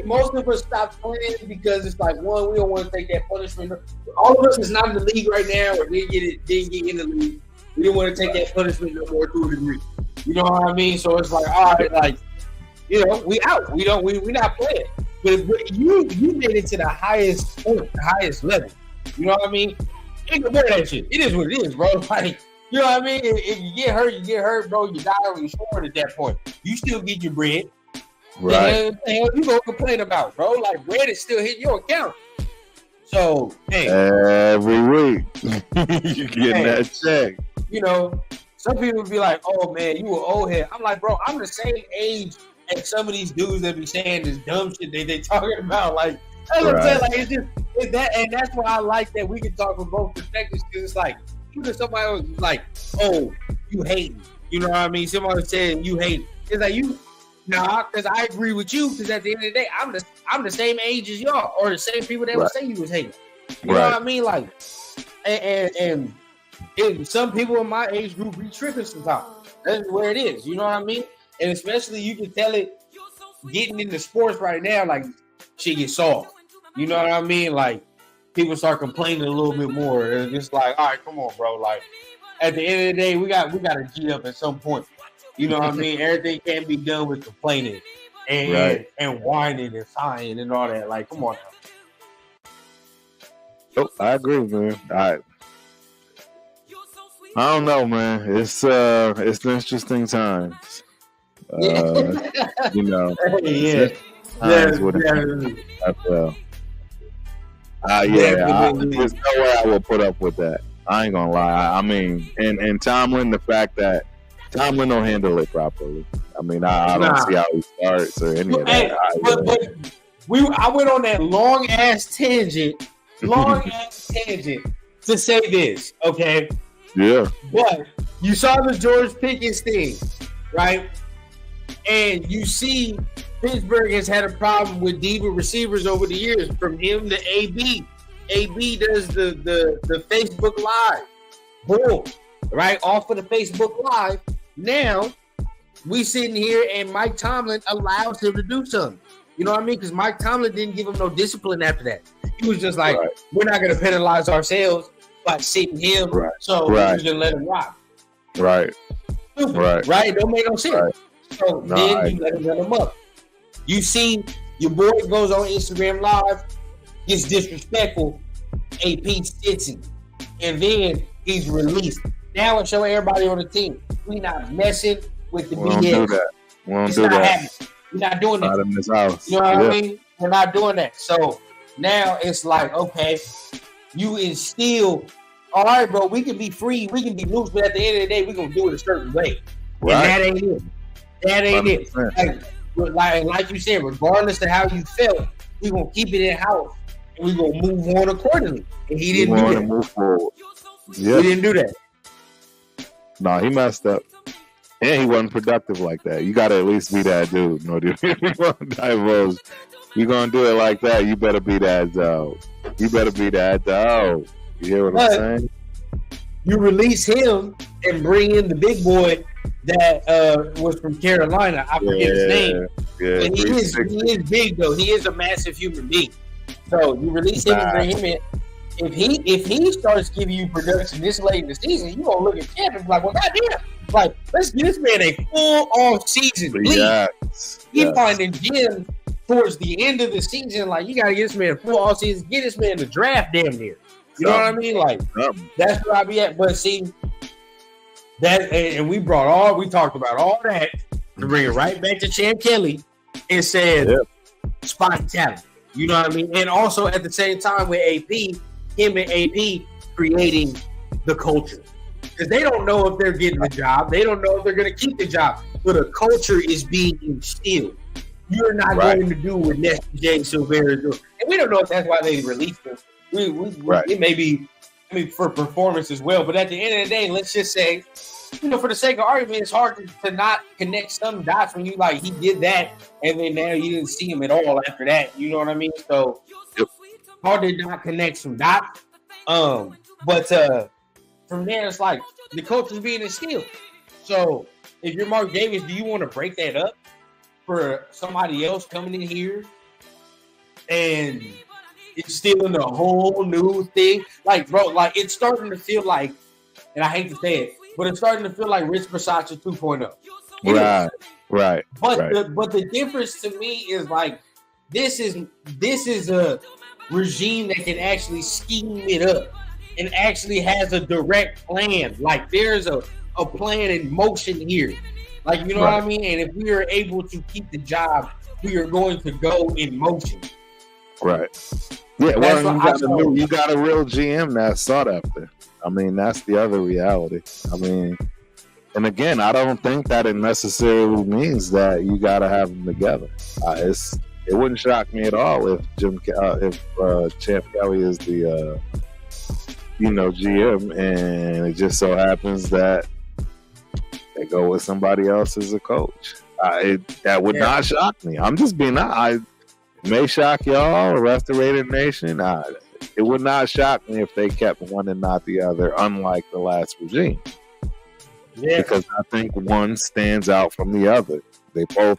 Most of us stopped playing because it's like, one, we don't want to take that punishment. All of us is not in the league right now or didn't get in the league. We didn't want to take that punishment no more to a degree. You know what I mean? So it's like, all right, like, you know, we out. We not playing. But you made it to the highest point, the highest level. You know what I mean? Ignore that shit. It is what it is, bro. Like, you know what I mean? If you get hurt, you get hurt, bro. You die on your sword at that point. You still get your bread. Right. The hell you gonna complain about, bro? Like, bread is still hitting your account. So, hey. Every week, you getting that check. You know, some people be like, oh, man, you an old head. I'm like, bro, I'm the same age as some of these dudes that be saying this dumb shit they talking about. Like, that's what I'm saying. Like, it's that, and that's why I like that we can talk from both perspectives, because it's like, even if somebody was like, "Oh, you hating," you know what I mean? Somebody was saying you hating. It's like nah, because I agree with you. Because at the end of the day, I'm the same age as y'all, or the same people that would say you was hating. You know what I mean? Like, and some people in my age group be tripping sometimes. That's where it is. You know what I mean? And especially you can tell it getting into sports right now, like shit gets soft. You know what I mean? Like people start complaining a little bit more. It's just like, all right, come on, bro. Like at the end of the day, we got to G up at some point. You know what I mean? Everything can't be done with complaining and whining and sighing and all that. Like, come on now. Oh, I agree, man. I don't know, man. It's interesting times. You know. Yeah. There's no way I will put up with that. I ain't gonna lie. I mean, and Tomlin, the fact that Tomlin don't handle it properly. I mean, I don't see how he starts or any of that. I went on that long ass tangent to say this, okay? Yeah. But you saw the George Pickens thing, right? And you see Pittsburgh has had a problem with diva receivers over the years, from him to AB. AB does the Facebook Live. Boom. Right? Off of the Facebook Live. Now, we sitting here and Mike Tomlin allows him to do something. You know what I mean? Because Mike Tomlin didn't give him no discipline after that. He was just like, we're not going to penalize ourselves by sitting him, so we're just going to let him rock. Right. It don't make no sense. Right. So then you let him up. You see your boy goes on Instagram Live, gets disrespectful, AP sits him, and then he's released. Now it's showing everybody on the team, we not messing with the BS. Do that. We don't do that. Happening. We're not doing that. Not in this house. You know what I mean? We're not doing that. So now it's like, okay, you instill, all right, bro, we can be free, we can be loose, but at the end of the day, we're going to do it a certain way. Right. And that ain't it. That ain't 100%. It. Like you said, regardless of how you felt, we're going to keep it in house and we're going to move on accordingly. And he didn't do that. Move forward. Yep. He didn't do that. No, he messed up. And he wasn't productive like that. You got to at least be that dude. No, dude. You're going to do it like that, you better be that dog. You hear what I'm saying? You release him and bring in the big boy that was from Carolina. I forget his name. Yeah, and he is big though. He is a massive human being. So you release him and bring him in. If he starts giving you production this late in the season, you gonna look at Champ and be like, well, goddamn, like let's give this man a full off season. He finding gems towards the end of the season. Like you gotta get this man a full off season. Get this man the draft damn near. You know what I mean? Like that's where I be at. But see, that and we talked about all that to bring it right back to Champ Kelly and said spot talent. You know what I mean? And also at the same time with AP, him and AP creating the culture. Because they don't know if they're getting the job. They don't know if they're going to keep the job. But a culture is being instilled. You're not going to do what Nestor J. Silvera is doing. And we don't know if that's why they released him. It may be, for performance as well. But at the end of the day, let's just say, for the sake of argument, it's hard to not connect some dots when you like he did that, and then now you didn't see him at all after that. You know what I mean? So hard to not connect some dots. But from there, it's like the culture's being instilled. So if you're Mark Davis, do you want to break that up for somebody else coming in here and it's still in a whole new thing? Like, bro, like it's starting to feel like, and I hate to say it, but it's starting to feel like Rich Versace 2.0. Right. But the difference to me is like this is a regime that can actually scheme it up and actually has a direct plan. Like there's a plan in motion here. Like, you know what I mean? And if we are able to keep the job, we are going to go in motion. Right. Yeah, well, you got a real GM that's sought after. I mean, that's the other reality. I mean, and again, I don't think that it necessarily means that you got to have them together. It wouldn't shock me at all if Champ Kelly is the GM, and it just so happens that they go with somebody else as a coach. That would not shock me. I'm just being honest. It may shock y'all, the rest of Raider Nation. It would not shock me if they kept one and not the other, unlike the last regime. Yeah. Because I think one stands out from the other. They both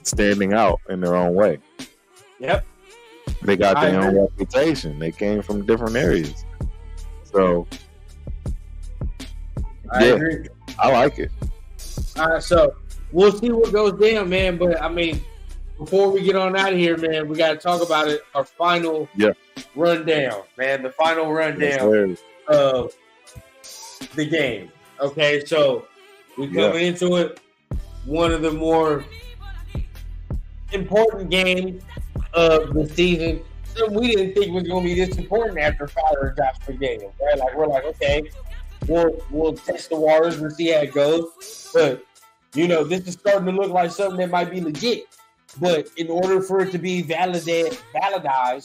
standing out in their own way. Yep. They got their own reputation. They came from different areas. So, I agree. I like it. All right, so we'll see what goes down, man. But, I mean, before we get on out of here, man, we got to talk about it. Our final rundown, man. The final rundown of the game. Okay, so we're coming into it. One of the more important games of the season. And we didn't think it was going to be this important after firing Josh McDaniels, right? Like, we're like, okay, we'll test the waters and see how it goes. But, this is starting to look like something that might be legit. But in order for it to be validated, right?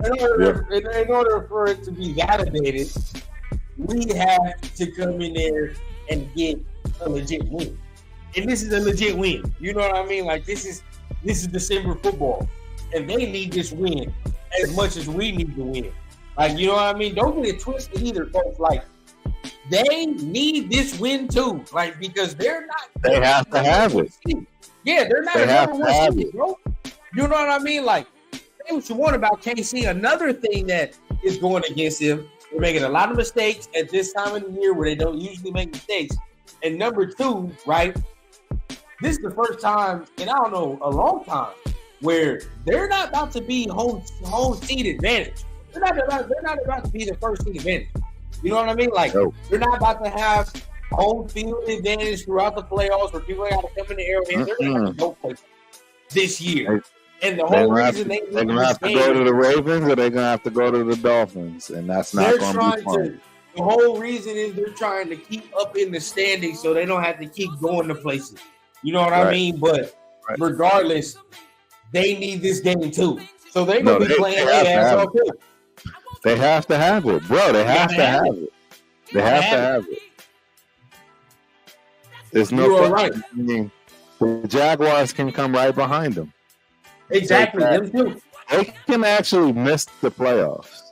In order for it to be validated, we have to come in there and get a legit win. And this is a legit win. You know what I mean? Like, this is December football. And they need this win as much as we need to win. Like, you know what I mean? Don't get it twisted either, folks. Like, they need this win too. Like, because they're not. They have to have it. Yeah, they're not a number one seed, bro. You know what I mean? Like, say what you want about KC. Another thing that is going against them, they're making a lot of mistakes at this time of the year where they don't usually make mistakes. And number two, right? This is the first time in, I don't know, a long time where they're not about to be home seed advantage. They're not about to be the first seed advantage. You know what I mean? Like, they're not about to have home field advantage throughout the playoffs where people got to come in the Arrowhead. They're going to have to go play this year. And the whole reason they're going to have to go to the Ravens, or they're going to have to go to the Dolphins, and that's not going to be fun. The whole reason is they're trying to keep up in the standings so they don't have to keep going to places. You know what I mean? But regardless, they need this game too. So they're going to be playing their ass off too. They have to have it, bro. They have to have it. They have to have it. There's no right. I mean, the Jaguars can come right behind them. Exactly. Them too. They can actually miss the playoffs.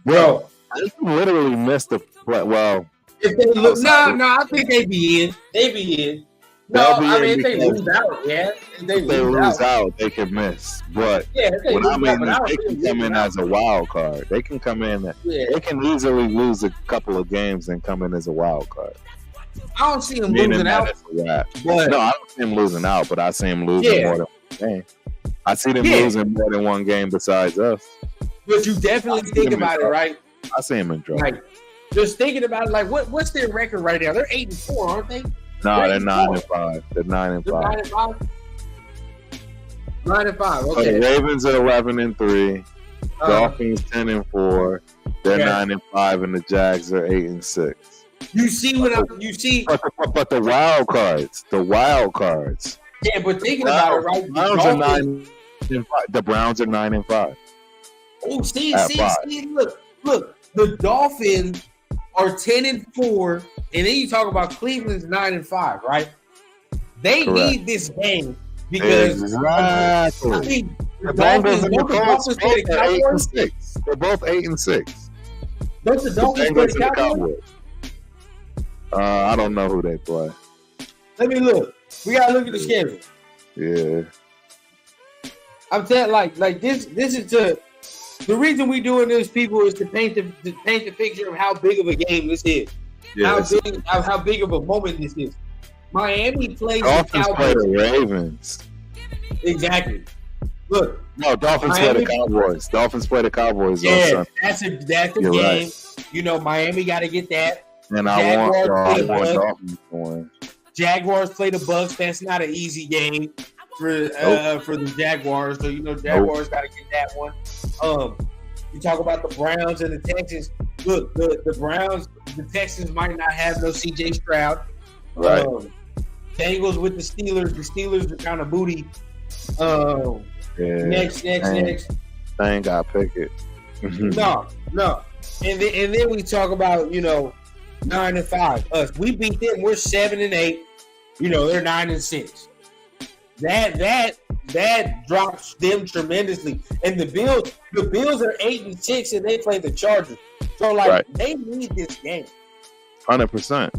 Bro, they can literally miss the play. Well, if they look, I think they be in. They be in. No, I mean, if they lose out, if they lose out, they can miss. But what I mean is they can come in as a wild card. They can come in. They can easily lose a couple of games and come in as a wild card. I don't see them losing out. No, I don't see them losing out, but I see them losing more than one game. I see them losing more than one game besides us. But you definitely think about it, right? I see them in trouble. Like, just thinking about it, like, what's their record right now? They're 8-4, aren't they? No, they're 9-5. They're 9-5. 9-5. Okay. So the Ravens are 11-3. Dolphins 10-4. They're 9-5, and the Jags are 8-6. You see you see, but the wild cards. Yeah, but thinking about it, right? The Browns are 9-5. Oh, see, look. The Dolphins are 10-4, and then you talk about Cleveland's 9-5, right? They need this game because I mean, the Dolphins and the Colts play the 8-6. They're both 8-6. Don't the Dolphins play the Cowboys? I don't know who they play. Let me look. We gotta look at the schedule. Yeah. I'm saying like this is the reason we doing this, people, is to paint the picture of how big of a game this is. Yes. How big of a moment this is. Miami plays the Cowboys. Play the Ravens. Exactly. Look. No, Dolphins play the Cowboys. Dolphins play the Cowboys. Yeah, that's a game. Right. You know, Miami got to get that. And I want Dolphins to win. Jaguars play the Bucs. That's not an easy game for the Jaguars. So, you know, Jaguars got to get that one. You talk about the Browns and the Texans. Look, the Browns, the Texans might not have no C.J. Stroud. Right. Bengals with the Steelers. The Steelers are kind of booty. Next. Thing got Pickett. No. And then we talk about 9-5. Us, we beat them. We're 7-8. They're 9-6. That drops them tremendously. And the Bills are 8-6, and they play the Chargers. So They need this game. 100%.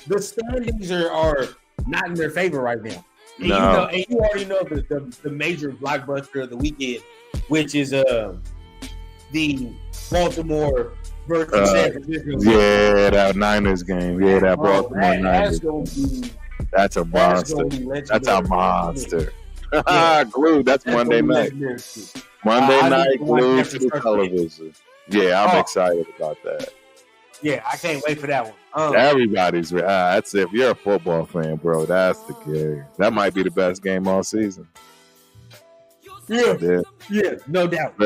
The standings are not in their favor right now. And you already know the major blockbuster of the weekend, which is the Baltimore versus San Francisco. Yeah, that Niners game. Yeah, that Baltimore Niners. That's a monster. That's a monster. Glued. That's Monday night. Monday night glued to the television. Yeah, I'm excited about that. Yeah, I can't wait for that one. Everybody's that's if you're a football fan, bro. That's the game. That might be the best game all season. Yeah, no doubt.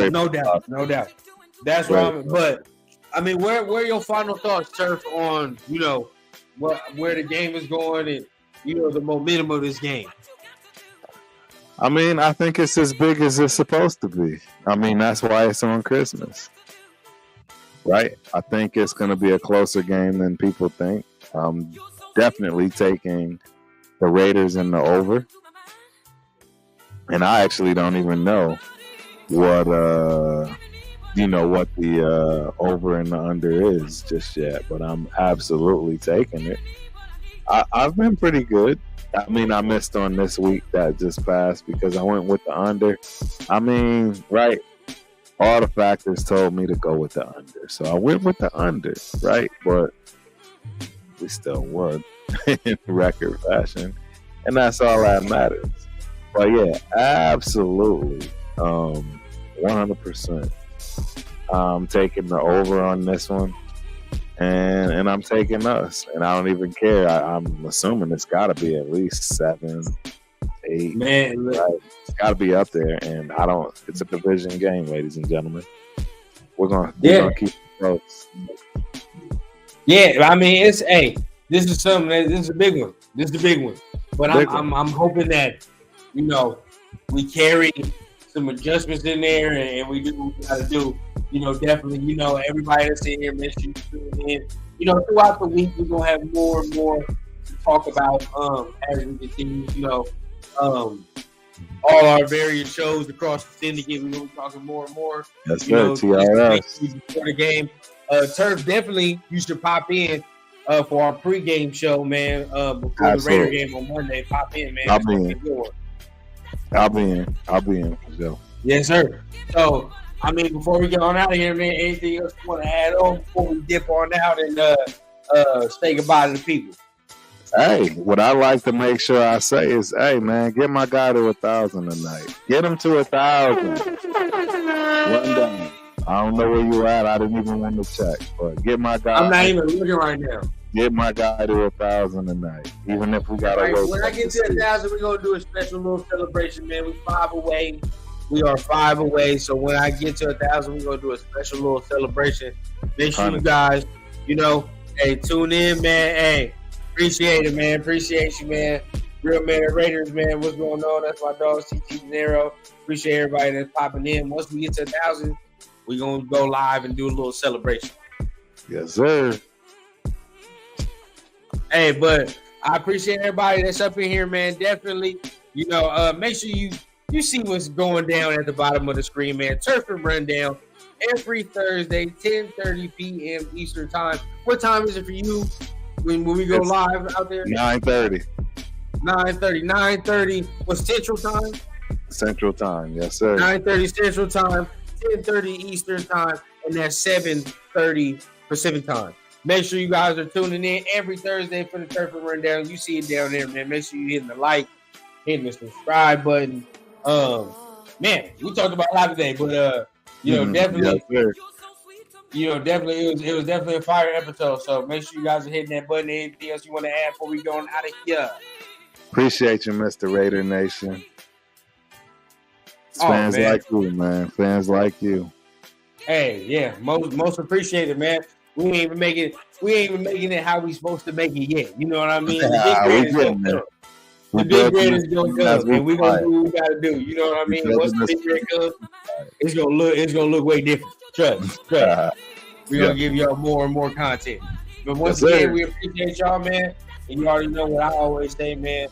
That's right. But I mean, where are your final thoughts, Turf, on where the game is going and the momentum of this game? I mean, I think it's as big as it's supposed to be. I mean, that's why it's on Christmas. Right? I think it's going to be a closer game than people think. I'm definitely taking the Raiders in the over. And I actually don't even know what the over and the under is just yet. But I'm absolutely taking it. I've been pretty good. I mean, I missed on this week that just passed because I went with the under. I mean, right? All the factors told me to go with the under. So I went with the under, right? But we still won in record fashion. And that's all that matters. But yeah, absolutely. 100%. I'm taking the over on this one. And I'm taking us. And I don't even care. I'm assuming it's got to be at least 7, 8. Man, right? It's got to be up there. And it's a division game, ladies and gentlemen. We're gonna keep it close. Yeah, I mean, this is something. This is a big one. This is a big one. But I'm hoping that we carry some adjustments in there and we do what we got to do. Definitely. Everybody that's in here, make sure you tune in. Throughout the week, we're gonna have more and more to talk about as we continue. All our various shows across the syndicate. We're gonna be talking more and more. That's good. TRS before the game. Turf, definitely you should pop in for our pregame show, man. Before Absolutely. The Raider game on Monday, pop in, man. I'll be in. So. Yes, sir. So, I mean, before we get on out of here, man, anything else you want to add on before we dip on out and say goodbye to the people? Hey, what I like to make sure I say is, hey, man, get my guy to 1,000 tonight. Get him to 1,000. One down. I don't know where you at. I didn't even want to check, but get my guy. I'm not even looking right now. Get my guy to 1,000 tonight, even if we got to work. When I get to 1,000, we're going to do a special little celebration, man. We're 5 away. We are 5 away. So when I get to 1,000, we're going to do a special little celebration. Make sure you guys, hey, tune in, man. Hey, appreciate it, man. Appreciate you, man. Real Man Raiders, man. What's going on? That's my dog, CT Nero. Appreciate everybody that's popping in. Once we get to 1,000, we're going to go live and do a little celebration. Yes, sir. Hey, but I appreciate everybody that's up in here, man. Definitely, make sure you see what's going down at the bottom of the screen, man. Turf and Rundown every Thursday, 10:30 p.m. Eastern time. What time is it for you when we go live out there? 9:30. 9:30. What's Central time? Central time, yes, sir. 9:30 Central time, 10:30 Eastern time, and that's 7:30 Pacific time. Make sure you guys are tuning in every Thursday for the Turf and Rundown. You see it down there, man. Make sure you hitting the like, hitting the subscribe button. Man, we talked about a lot today, but definitely, definitely, it was definitely a fire episode. So make sure you guys are hitting that button. Anything else you want to add before we going out of here? Appreciate you, Mr. Raider Nation. Fans like you, man. Fans like you. Hey, yeah, most appreciated, man. We ain't even making it how we supposed to make it yet. You know what I mean? The big bread is gonna come. The big bread is gonna come, and we gonna do what we gotta do. You know what I mean? Once the big bread comes, it's gonna look way different. Trust. We're gonna give y'all more and more content. But once again, we appreciate y'all, man. And you already know what I always say, man.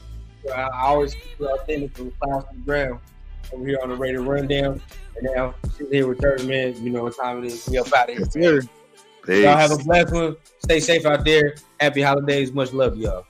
I always keep it authentic from the clouds to the ground. Over here on the Radio Rundown. And now, sit here with 30 minutes. You know what time it is. We up out of here. Y'all have a blessed one. Stay safe out there. Happy holidays. Much love, y'all.